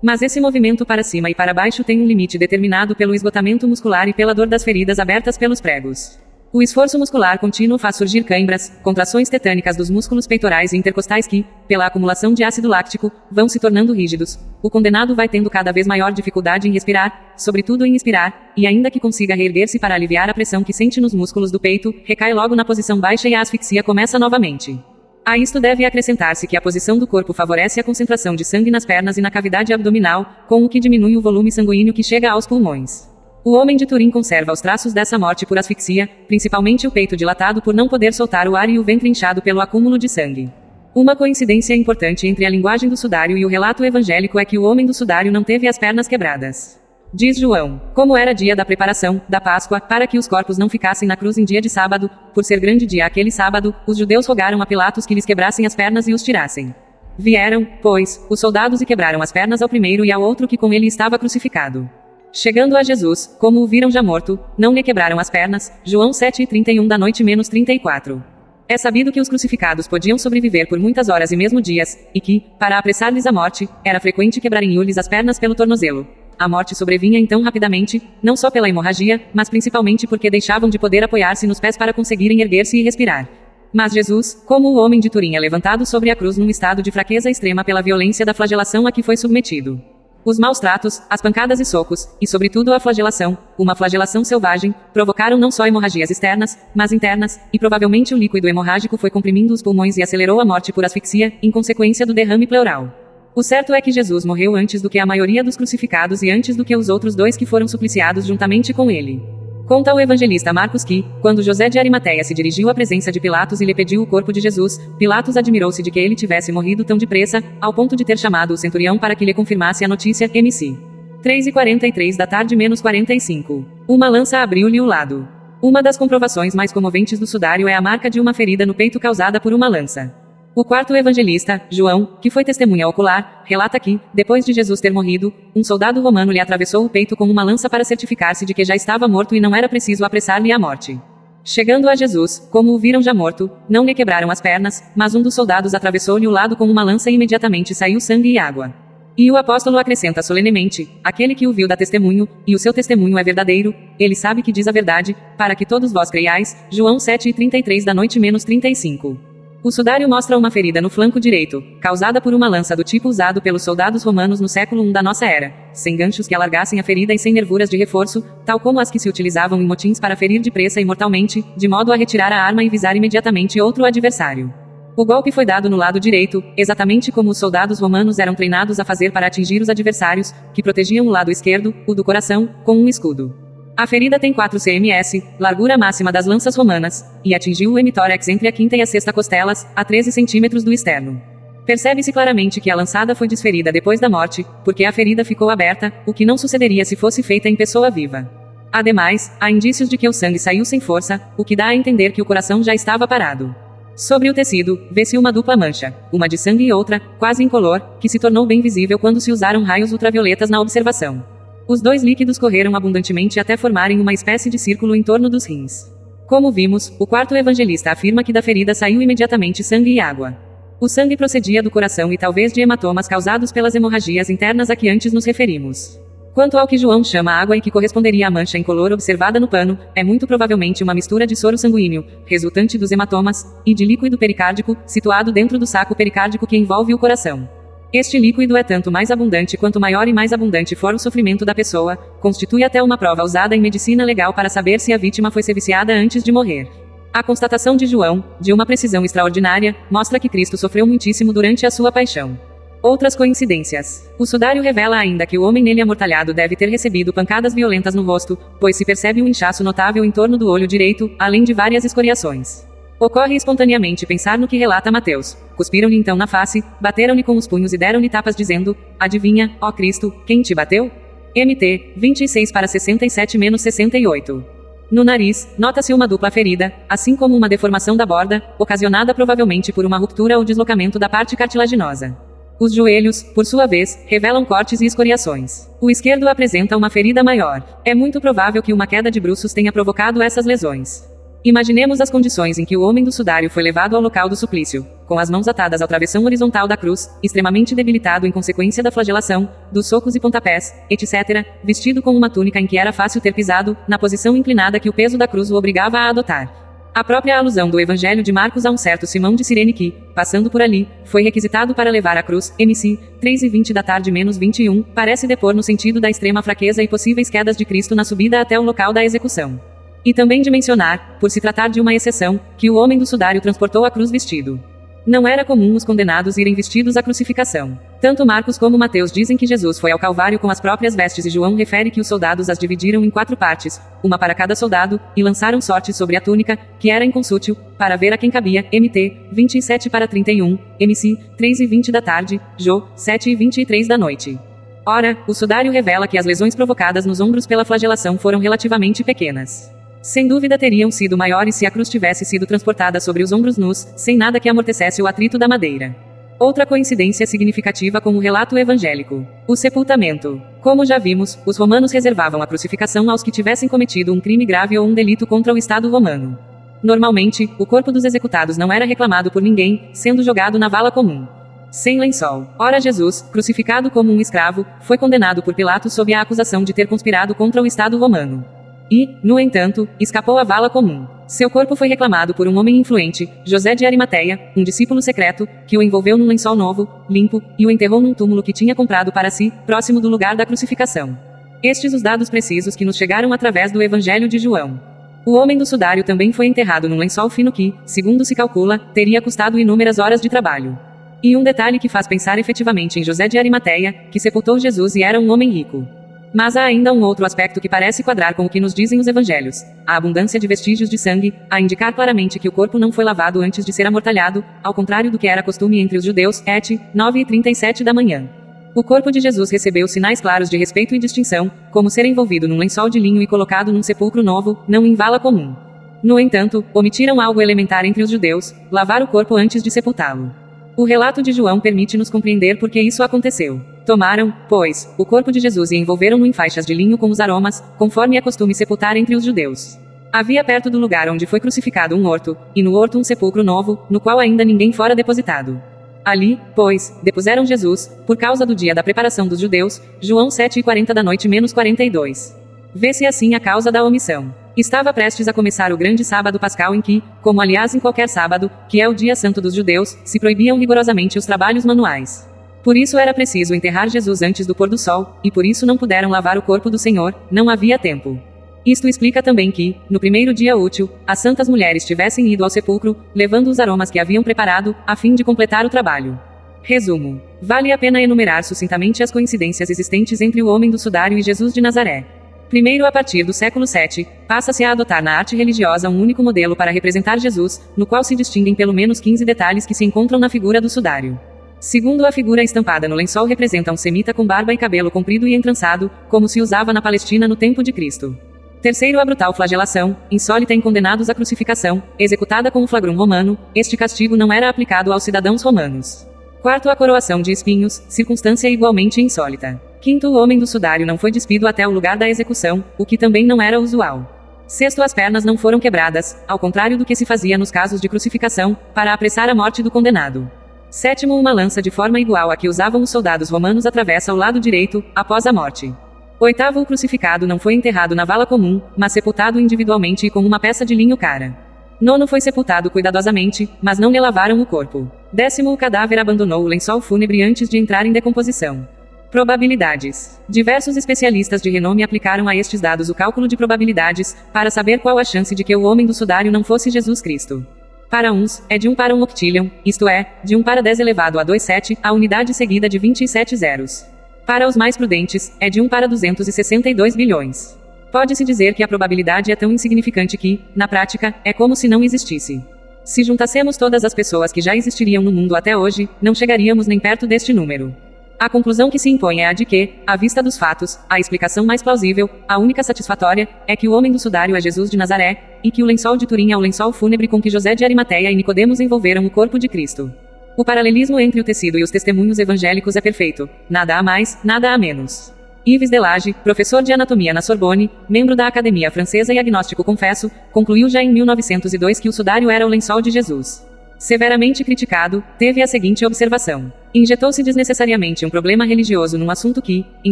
Mas esse movimento para cima e para baixo tem um limite determinado pelo esgotamento muscular e pela dor das feridas abertas pelos pregos. O esforço muscular contínuo faz surgir cãibras, contrações tetânicas dos músculos peitorais e intercostais que, pela acumulação de ácido láctico, vão se tornando rígidos. O condenado vai tendo cada vez maior dificuldade em respirar, sobretudo em inspirar, e ainda que consiga reerguer-se para aliviar a pressão que sente nos músculos do peito, recai logo na posição baixa e a asfixia começa novamente. A isto deve acrescentar-se que a posição do corpo favorece a concentração de sangue nas pernas e na cavidade abdominal, com o que diminui o volume sanguíneo que chega aos pulmões. O homem de Turim conserva os traços dessa morte por asfixia, principalmente o peito dilatado por não poder soltar o ar e o ventre inchado pelo acúmulo de sangue. Uma coincidência importante entre a linguagem do sudário e o relato evangélico é que o homem do sudário não teve as pernas quebradas. Diz João, como era dia da preparação, da Páscoa, para que os corpos não ficassem na cruz em dia de sábado, por ser grande dia aquele sábado, os judeus rogaram a Pilatos que lhes quebrassem as pernas e os tirassem. Vieram, pois, os soldados e quebraram as pernas ao primeiro e ao outro que com ele estava crucificado. Chegando a Jesus, como o viram já morto, não lhe quebraram as pernas. João 7:31 da noite menos 34. É sabido que os crucificados podiam sobreviver por muitas horas e mesmo dias, e que, para apressar-lhes a morte, era frequente quebrarem-lhes as pernas pelo tornozelo. A morte sobrevinha então rapidamente, não só pela hemorragia, mas principalmente porque deixavam de poder apoiar-se nos pés para conseguirem erguer-se e respirar. Mas Jesus, como o homem de Turim é levantado sobre a cruz num estado de fraqueza extrema pela violência da flagelação a que foi submetido. Os maus tratos, as pancadas e socos, e sobretudo a flagelação, uma flagelação selvagem, provocaram não só hemorragias externas, mas internas, e provavelmente o líquido hemorrágico foi comprimindo os pulmões e acelerou a morte por asfixia, em consequência do derrame pleural. O certo é que Jesus morreu antes do que a maioria dos crucificados e antes do que os outros dois que foram supliciados juntamente com ele. Conta o evangelista Marcos que, quando José de Arimateia se dirigiu à presença de Pilatos e lhe pediu o corpo de Jesus, Pilatos admirou-se de que ele tivesse morrido tão depressa, ao ponto de ter chamado o centurião para que lhe confirmasse a notícia. MC 3:43 da tarde menos 45. Uma lança abriu-lhe o lado. Uma das comprovações mais comoventes do sudário é a marca de uma ferida no peito causada por uma lança. O quarto evangelista, João, que foi testemunha ocular, relata que, depois de Jesus ter morrido, um soldado romano lhe atravessou o peito com uma lança para certificar-se de que já estava morto e não era preciso apressar-lhe a morte. Chegando a Jesus, como o viram já morto, não lhe quebraram as pernas, mas um dos soldados atravessou-lhe o lado com uma lança e imediatamente saiu sangue e água. E o apóstolo acrescenta solenemente, aquele que o viu dá testemunho, e o seu testemunho é verdadeiro, ele sabe que diz a verdade, para que todos vós creiais. João 7:33 da noite menos 35. O sudário mostra uma ferida no flanco direito, causada por uma lança do tipo usado pelos soldados romanos no século I da nossa era, sem ganchos que alargassem a ferida e sem nervuras de reforço, tal como as que se utilizavam em motins para ferir depressa e mortalmente, de modo a retirar a arma e visar imediatamente outro adversário. O golpe foi dado no lado direito, exatamente como os soldados romanos eram treinados a fazer para atingir os adversários, que protegiam o lado esquerdo, o do coração, com um escudo. A ferida tem 4 cms, largura máxima das lanças romanas, e atingiu o hemitórax entre a quinta e a sexta costelas, a 13 centímetros do externo. Percebe-se claramente que a lançada foi desferida depois da morte, porque a ferida ficou aberta, o que não sucederia se fosse feita em pessoa viva. Ademais, há indícios de que o sangue saiu sem força, o que dá a entender que o coração já estava parado. Sobre o tecido, vê-se uma dupla mancha, uma de sangue e outra, quase incolor, que se tornou bem visível quando se usaram raios ultravioletas na observação. Os dois líquidos correram abundantemente até formarem uma espécie de círculo em torno dos rins. Como vimos, o quarto evangelista afirma que da ferida saiu imediatamente sangue e água. O sangue procedia do coração e talvez de hematomas causados pelas hemorragias internas a que antes nos referimos. Quanto ao que João chama água e que corresponderia à mancha incolor observada no pano, é muito provavelmente uma mistura de soro sanguíneo, resultante dos hematomas, e de líquido pericárdico, situado dentro do saco pericárdico que envolve o coração. Este líquido é tanto mais abundante quanto maior e mais abundante for o sofrimento da pessoa, constitui até uma prova usada em medicina legal para saber se a vítima foi seviciada antes de morrer. A constatação de João, de uma precisão extraordinária, mostra que Cristo sofreu muitíssimo durante a sua paixão. Outras coincidências. O sudário revela ainda que o homem nele amortalhado deve ter recebido pancadas violentas no rosto, pois se percebe um inchaço notável em torno do olho direito, além de várias escoriações. Ocorre espontaneamente pensar no que relata Mateus. Cuspiram-lhe então na face, bateram-lhe com os punhos e deram-lhe tapas dizendo, adivinha, ó Cristo, quem te bateu? MT, 26/67-68. No nariz, nota-se uma dupla ferida, assim como uma deformação da borda, ocasionada provavelmente por uma ruptura ou deslocamento da parte cartilaginosa. Os joelhos, por sua vez, revelam cortes e escoriações. O esquerdo apresenta uma ferida maior. É muito provável que uma queda de bruços tenha provocado essas lesões. Imaginemos as condições em que o homem do sudário foi levado ao local do suplício, com as mãos atadas ao travessão horizontal da cruz, extremamente debilitado em consequência da flagelação, dos socos e pontapés, etc., vestido com uma túnica em que era fácil ter pisado, na posição inclinada que o peso da cruz o obrigava a adotar. A própria alusão do Evangelho de Marcos a um certo Simão de Cirene que, passando por ali, foi requisitado para levar a cruz, MC, 3:20 da tarde menos 21, parece depor no sentido da extrema fraqueza e possíveis quedas de Cristo na subida até o local da execução. E também de mencionar, por se tratar de uma exceção, que o homem do sudário transportou a cruz vestido. Não era comum os condenados irem vestidos à crucificação. Tanto Marcos como Mateus dizem que Jesus foi ao Calvário com as próprias vestes e João refere que os soldados as dividiram em 4 partes, uma para cada soldado, e lançaram sortes sobre a túnica, que era inconsútil, para ver a quem cabia, MT, 27 para 31, MC, 3:20 da tarde, Jo, 7:23 da noite. Ora, o sudário revela que as lesões provocadas nos ombros pela flagelação foram relativamente pequenas. Sem dúvida teriam sido maiores se a cruz tivesse sido transportada sobre os ombros nus, sem nada que amortecesse o atrito da madeira. Outra coincidência significativa com o relato evangélico: o sepultamento. Como já vimos, os romanos reservavam a crucificação aos que tivessem cometido um crime grave ou um delito contra o Estado romano. Normalmente, o corpo dos executados não era reclamado por ninguém, sendo jogado na vala comum. Sem lençol. Ora Jesus, crucificado como um escravo, foi condenado por Pilatos sob a acusação de ter conspirado contra o Estado romano. E, no entanto, escapou à vala comum. Seu corpo foi reclamado por um homem influente, José de Arimateia, um discípulo secreto, que o envolveu num lençol novo, limpo, e o enterrou num túmulo que tinha comprado para si, próximo do lugar da crucificação. Estes os dados precisos que nos chegaram através do Evangelho de João. O homem do sudário também foi enterrado num lençol fino que, segundo se calcula, teria custado inúmeras horas de trabalho. E um detalhe que faz pensar efetivamente em José de Arimateia, que sepultou Jesus e era um homem rico. Mas há ainda um outro aspecto que parece quadrar com o que nos dizem os evangelhos: a abundância de vestígios de sangue, a indicar claramente que o corpo não foi lavado antes de ser amortalhado, ao contrário do que era costume entre os judeus. 9:37 da manhã. O corpo de Jesus recebeu sinais claros de respeito e distinção, como ser envolvido num lençol de linho e colocado num sepulcro novo, não em vala comum. No entanto, omitiram algo elementar entre os judeus: lavar o corpo antes de sepultá-lo. O relato de João permite-nos compreender por que isso aconteceu. Tomaram, pois, o corpo de Jesus e envolveram-no em faixas de linho com os aromas, conforme é costume sepultar entre os judeus. Havia perto do lugar onde foi crucificado um horto, e no horto um sepulcro novo, no qual ainda ninguém fora depositado. Ali, pois, depuseram Jesus, por causa do dia da preparação dos judeus, João 7:40 da noite menos 42. Vê-se assim a causa da omissão. Estava prestes a começar o grande sábado pascal em que, como aliás em qualquer sábado, que é o dia santo dos judeus, se proibiam rigorosamente os trabalhos manuais. Por isso era preciso enterrar Jesus antes do pôr do sol, e por isso não puderam lavar o corpo do Senhor, não havia tempo. Isto explica também que, no primeiro dia útil, as santas mulheres tivessem ido ao sepulcro, levando os aromas que haviam preparado, a fim de completar o trabalho. Resumo. Vale a pena enumerar sucintamente as coincidências existentes entre o homem do sudário e Jesus de Nazaré. Primeiro, a partir do século VII, passa-se a adotar na arte religiosa um único modelo para representar Jesus, no qual se distinguem pelo menos 15 detalhes que se encontram na figura do sudário. Segundo, a figura estampada no lençol representa um semita com barba e cabelo comprido e entrançado, como se usava na Palestina no tempo de Cristo. Terceiro, a brutal flagelação, insólita em condenados à crucificação, executada com o flagrum romano. Este castigo não era aplicado aos cidadãos romanos. Quarto, a coroação de espinhos, circunstância igualmente insólita. Quinto, o homem do sudário não foi despido até o lugar da execução, o que também não era usual. Sexto, as pernas não foram quebradas, ao contrário do que se fazia nos casos de crucificação, para apressar a morte do condenado. Sétimo, uma lança de forma igual à que usavam os soldados romanos atravessa o lado direito, após a morte. Oitavo, o crucificado não foi enterrado na vala comum, mas sepultado individualmente e com uma peça de linho cara. Nono, foi sepultado cuidadosamente, mas não lhe lavaram o corpo. Décimo, o cadáver abandonou o lençol fúnebre antes de entrar em decomposição. Probabilidades. Diversos especialistas de renome aplicaram a estes dados o cálculo de probabilidades, para saber qual a chance de que o homem do sudário não fosse Jesus Cristo. Para uns, é de 1 para 1 octillion, isto é, de 1 para 10 elevado a 27, a unidade seguida de 27 zeros. Para os mais prudentes, é de 1 para 262 bilhões. Pode-se dizer que a probabilidade é tão insignificante que, na prática, é como se não existisse. Se juntássemos todas as pessoas que já existiriam no mundo até hoje, não chegaríamos nem perto deste número. A conclusão que se impõe é a de que, à vista dos fatos, a explicação mais plausível, a única satisfatória, é que o homem do sudário é Jesus de Nazaré, e que o lençol de Turim é o lençol fúnebre com que José de Arimateia e Nicodemos envolveram o corpo de Cristo. O paralelismo entre o tecido e os testemunhos evangélicos é perfeito. Nada a mais, nada a menos. Yves Delage, professor de anatomia na Sorbonne, membro da Academia Francesa e agnóstico confesso, concluiu já em 1902 que o sudário era o lençol de Jesus. Severamente criticado, teve a seguinte observação: injetou-se desnecessariamente um problema religioso num assunto que, em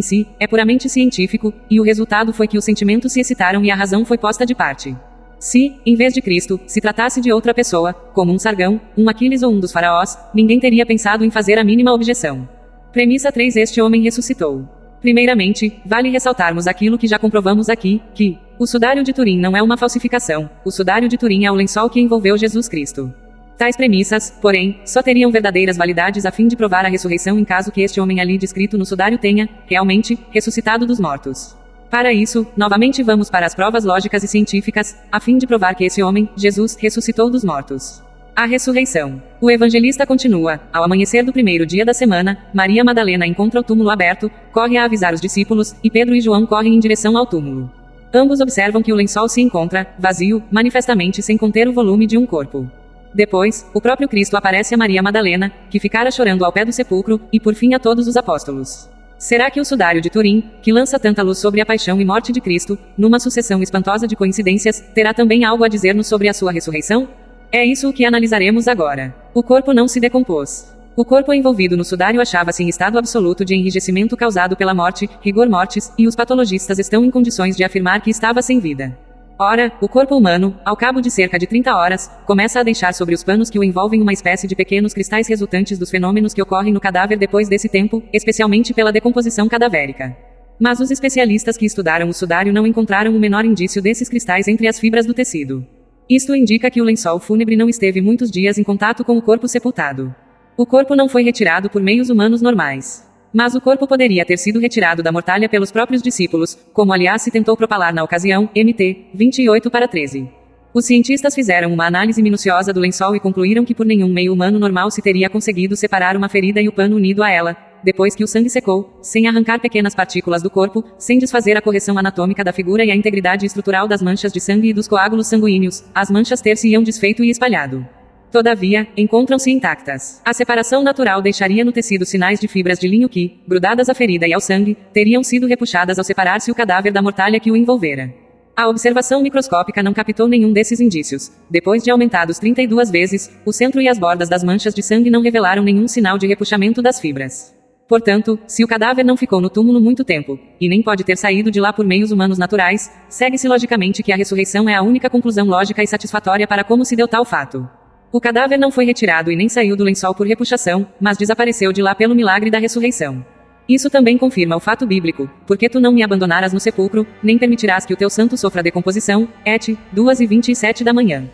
si, é puramente científico, e o resultado foi que os sentimentos se excitaram e a razão foi posta de parte. Se, em vez de Cristo, se tratasse de outra pessoa, como um Sargão, um Aquiles ou um dos faraós, ninguém teria pensado em fazer a mínima objeção. Premissa 3: este homem ressuscitou. Primeiramente, vale ressaltarmos aquilo que já comprovamos aqui, que o sudário de Turim não é uma falsificação, o sudário de Turim é o lençol que envolveu Jesus Cristo. Tais premissas, porém, só teriam verdadeiras validades a fim de provar a ressurreição em caso que este homem ali descrito no sudário tenha, realmente, ressuscitado dos mortos. Para isso, novamente vamos para as provas lógicas e científicas, a fim de provar que esse homem, Jesus, ressuscitou dos mortos. A ressurreição. O evangelista continua: ao amanhecer do primeiro dia da semana, Maria Madalena encontra o túmulo aberto, corre a avisar os discípulos, e Pedro e João correm em direção ao túmulo. Ambos observam que o lençol se encontra, vazio, manifestamente sem conter o volume de um corpo. Depois, o próprio Cristo aparece a Maria Madalena, que ficara chorando ao pé do sepulcro, e por fim a todos os apóstolos. Será que o sudário de Turim, que lança tanta luz sobre a paixão e morte de Cristo, numa sucessão espantosa de coincidências, terá também algo a dizer-nos sobre a sua ressurreição? É isso o que analisaremos agora. O corpo não se decompôs. O corpo envolvido no sudário achava-se em estado absoluto de enrijecimento causado pela morte, rigor mortis, e os patologistas estão em condições de afirmar que estava sem vida. Ora, o corpo humano, ao cabo de cerca de 30 horas, começa a deixar sobre os panos que o envolvem uma espécie de pequenos cristais resultantes dos fenômenos que ocorrem no cadáver depois desse tempo, especialmente pela decomposição cadavérica. Mas os especialistas que estudaram o sudário não encontraram o menor indício desses cristais entre as fibras do tecido. Isto indica que o lençol fúnebre não esteve muitos dias em contato com o corpo sepultado. O corpo não foi retirado por meios humanos normais. Mas o corpo poderia ter sido retirado da mortalha pelos próprios discípulos, como aliás se tentou propalar na ocasião, MT 28/13. Os cientistas fizeram uma análise minuciosa do lençol e concluíram que por nenhum meio humano normal se teria conseguido separar uma ferida e o pano unido a ela, depois que o sangue secou, sem arrancar pequenas partículas do corpo, sem desfazer a correção anatômica da figura e a integridade estrutural das manchas de sangue e dos coágulos sanguíneos, as manchas ter-se-iam desfeito e espalhado. Todavia, encontram-se intactas. A separação natural deixaria no tecido sinais de fibras de linho que, grudadas à ferida e ao sangue, teriam sido repuxadas ao separar-se o cadáver da mortalha que o envolvera. A observação microscópica não captou nenhum desses indícios. Depois de aumentados 32 vezes, o centro e as bordas das manchas de sangue não revelaram nenhum sinal de repuxamento das fibras. Portanto, se o cadáver não ficou no túmulo muito tempo, e nem pode ter saído de lá por meios humanos naturais, segue-se logicamente que a ressurreição é a única conclusão lógica e satisfatória para como se deu tal fato. O cadáver não foi retirado e nem saiu do lençol por repuxação, mas desapareceu de lá pelo milagre da ressurreição. Isso também confirma o fato bíblico: porque tu não me abandonaras no sepulcro, nem permitirás que o teu santo sofra decomposição, et. 2:27 da manhã.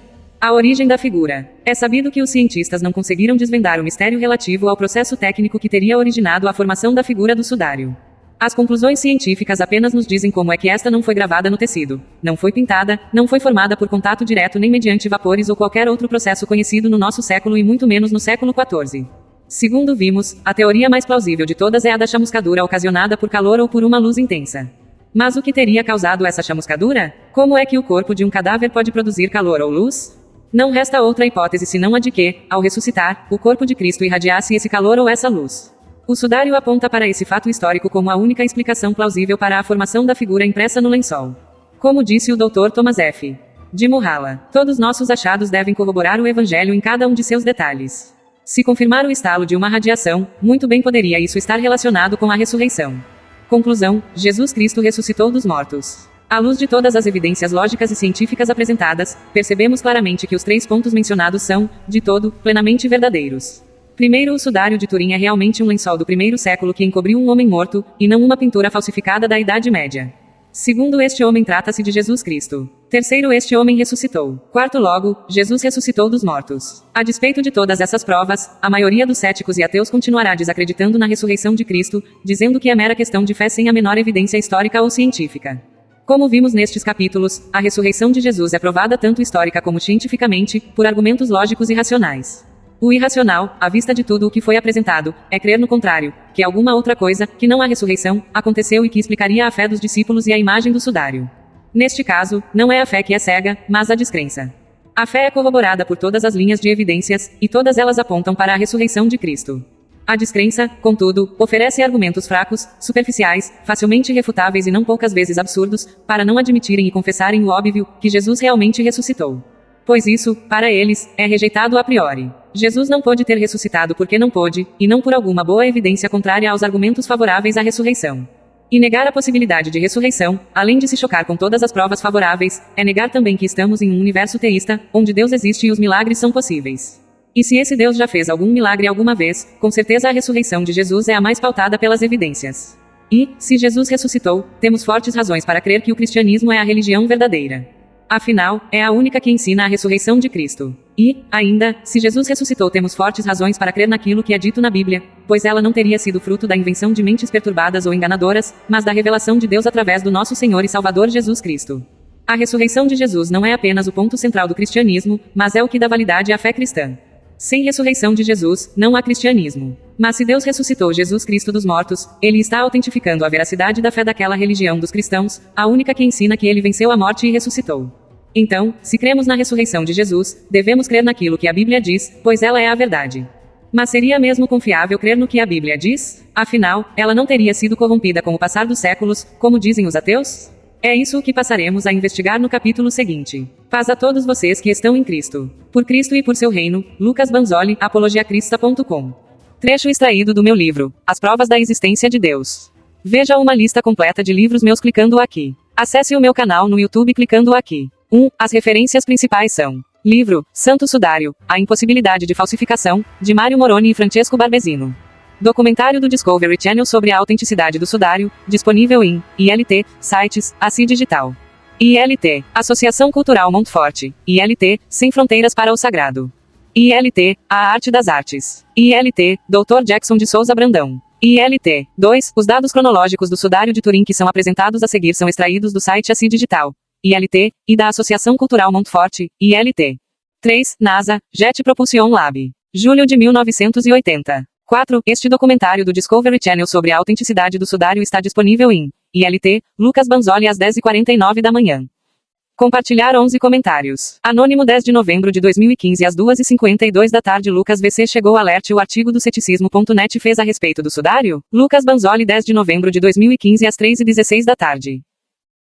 A origem da figura. É sabido que os cientistas não conseguiram desvendar o mistério relativo ao processo técnico que teria originado a formação da figura do sudário. As conclusões científicas apenas nos dizem como é que esta não foi gravada no tecido, não foi pintada, não foi formada por contato direto nem mediante vapores ou qualquer outro processo conhecido no nosso século e muito menos no século XIV. Segundo vimos, a teoria mais plausível de todas é a da chamuscadura ocasionada por calor ou por uma luz intensa. Mas o que teria causado essa chamuscadura? Como é que o corpo de um cadáver pode produzir calor ou luz? Não resta outra hipótese senão a de que, ao ressuscitar, o corpo de Cristo irradiasse esse calor ou essa luz. O sudário aponta para esse fato histórico como a única explicação plausível para a formação da figura impressa no lençol. Como disse o Dr. Thomas F. de Mulhalla, todos nossos achados devem corroborar o Evangelho em cada um de seus detalhes. Se confirmar o estalo de uma radiação, muito bem poderia isso estar relacionado com a ressurreição. Conclusão: Jesus Cristo ressuscitou dos mortos. À luz de todas as evidências lógicas e científicas apresentadas, percebemos claramente que os 3 pontos mencionados são, de todo, plenamente verdadeiros. Primeiro, o sudário de Turim é realmente um lençol do primeiro século que encobriu um homem morto, e não uma pintura falsificada da Idade Média. Segundo, este homem trata-se de Jesus Cristo. Terceiro, este homem ressuscitou. Quarto, logo, Jesus ressuscitou dos mortos. A despeito de todas essas provas, a maioria dos céticos e ateus continuará desacreditando na ressurreição de Cristo, dizendo que é mera questão de fé sem a menor evidência histórica ou científica. Como vimos nestes capítulos, a ressurreição de Jesus é provada tanto histórica como cientificamente, por argumentos lógicos e racionais. O irracional, à vista de tudo o que foi apresentado, é crer no contrário, que alguma outra coisa, que não a ressurreição, aconteceu e que explicaria a fé dos discípulos e a imagem do sudário. Neste caso, não é a fé que é cega, mas a descrença. A fé é corroborada por todas as linhas de evidências, e todas elas apontam para a ressurreição de Cristo. A descrença, contudo, oferece argumentos fracos, superficiais, facilmente refutáveis e não poucas vezes absurdos, para não admitirem e confessarem o óbvio, que Jesus realmente ressuscitou. Pois isso, para eles, é rejeitado a priori. Jesus não pôde ter ressuscitado porque não pôde, e não por alguma boa evidência contrária aos argumentos favoráveis à ressurreição. E negar a possibilidade de ressurreição, além de se chocar com todas as provas favoráveis, é negar também que estamos em um universo teísta, onde Deus existe e os milagres são possíveis. E se esse Deus já fez algum milagre alguma vez, com certeza a ressurreição de Jesus é a mais pautada pelas evidências. E, se Jesus ressuscitou, temos fortes razões para crer que o cristianismo é a religião verdadeira. Afinal, é a única que ensina a ressurreição de Cristo. E, ainda, se Jesus ressuscitou, temos fortes razões para crer naquilo que é dito na Bíblia, pois ela não teria sido fruto da invenção de mentes perturbadas ou enganadoras, mas da revelação de Deus através do nosso Senhor e Salvador Jesus Cristo. A ressurreição de Jesus não é apenas o ponto central do cristianismo, mas é o que dá validade à fé cristã. Sem ressurreição de Jesus, não há cristianismo. Mas se Deus ressuscitou Jesus Cristo dos mortos, ele está autentificando a veracidade da fé daquela religião dos cristãos, a única que ensina que ele venceu a morte e ressuscitou. Então, se cremos na ressurreição de Jesus, devemos crer naquilo que a Bíblia diz, pois ela é a verdade. Mas seria mesmo confiável crer no que a Bíblia diz? Afinal, ela não teria sido corrompida com o passar dos séculos, como dizem os ateus? É isso o que passaremos a investigar no capítulo seguinte. Paz a todos vocês que estão em Cristo. Por Cristo e por seu reino, Lucas Banzoli, apologiacrista.com. Trecho extraído do meu livro, As Provas da Existência de Deus. Veja uma lista completa de livros meus clicando aqui. Acesse o meu canal no YouTube clicando aqui. 1. As referências principais são: livro, Santo Sudário, A Impossibilidade de Falsificação, de Mário Moroni e Francesco Barbesino. Documentário do Discovery Channel sobre a autenticidade do sudário, disponível em ILT, sites, AC Digital. ILT, Associação Cultural Montfort. ILT, Sem Fronteiras para o Sagrado. ILT, A Arte das Artes. ILT, Dr. Jackson de Souza Brandão. ILT. 2. Os dados cronológicos do sudário de Turim que são apresentados a seguir são extraídos do site AC Digital. ILT, e da Associação Cultural Montfort. ILT. 3. NASA, Jet Propulsion Lab. Julho de 1980. 4. Este documentário do Discovery Channel sobre a autenticidade do sudário está disponível em ILT, Lucas Banzoli às 10h49 da manhã. Compartilhar 11 comentários. Anônimo 10 de novembro de 2015 às 2h52 da tarde. Lucas VC chegou alerte. O artigo do ceticismo.net fez a respeito do sudário? Lucas Banzoli 10 de novembro de 2015 às 3h16 da tarde.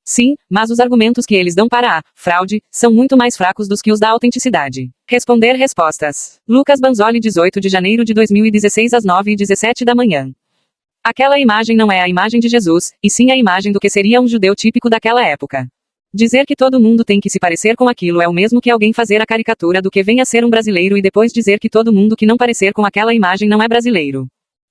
Sim, mas os argumentos que eles dão para a fraude são muito mais fracos dos que os da autenticidade. Responder respostas. Lucas Banzoli 18 de janeiro de 2016 às 9h17 da manhã. Aquela imagem não é a imagem de Jesus, e sim a imagem do que seria um judeu típico daquela época. Dizer que todo mundo tem que se parecer com aquilo é o mesmo que alguém fazer a caricatura do que vem a ser um brasileiro e depois dizer que todo mundo que não parecer com aquela imagem não é brasileiro.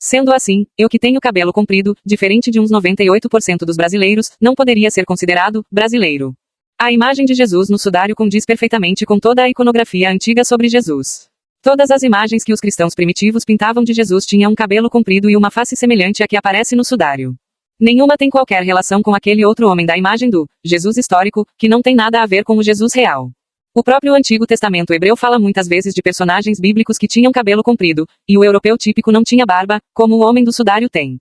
Sendo assim, eu que tenho cabelo comprido, diferente de uns 98% dos brasileiros, não poderia ser considerado brasileiro. A imagem de Jesus no sudário condiz perfeitamente com toda a iconografia antiga sobre Jesus. Todas as imagens que os cristãos primitivos pintavam de Jesus tinham um cabelo comprido e uma face semelhante à que aparece no sudário. Nenhuma tem qualquer relação com aquele outro homem da imagem do Jesus histórico, que não tem nada a ver com o Jesus real. O próprio Antigo Testamento hebreu fala muitas vezes de personagens bíblicos que tinham cabelo comprido, e o europeu típico não tinha barba, como o homem do sudário tem.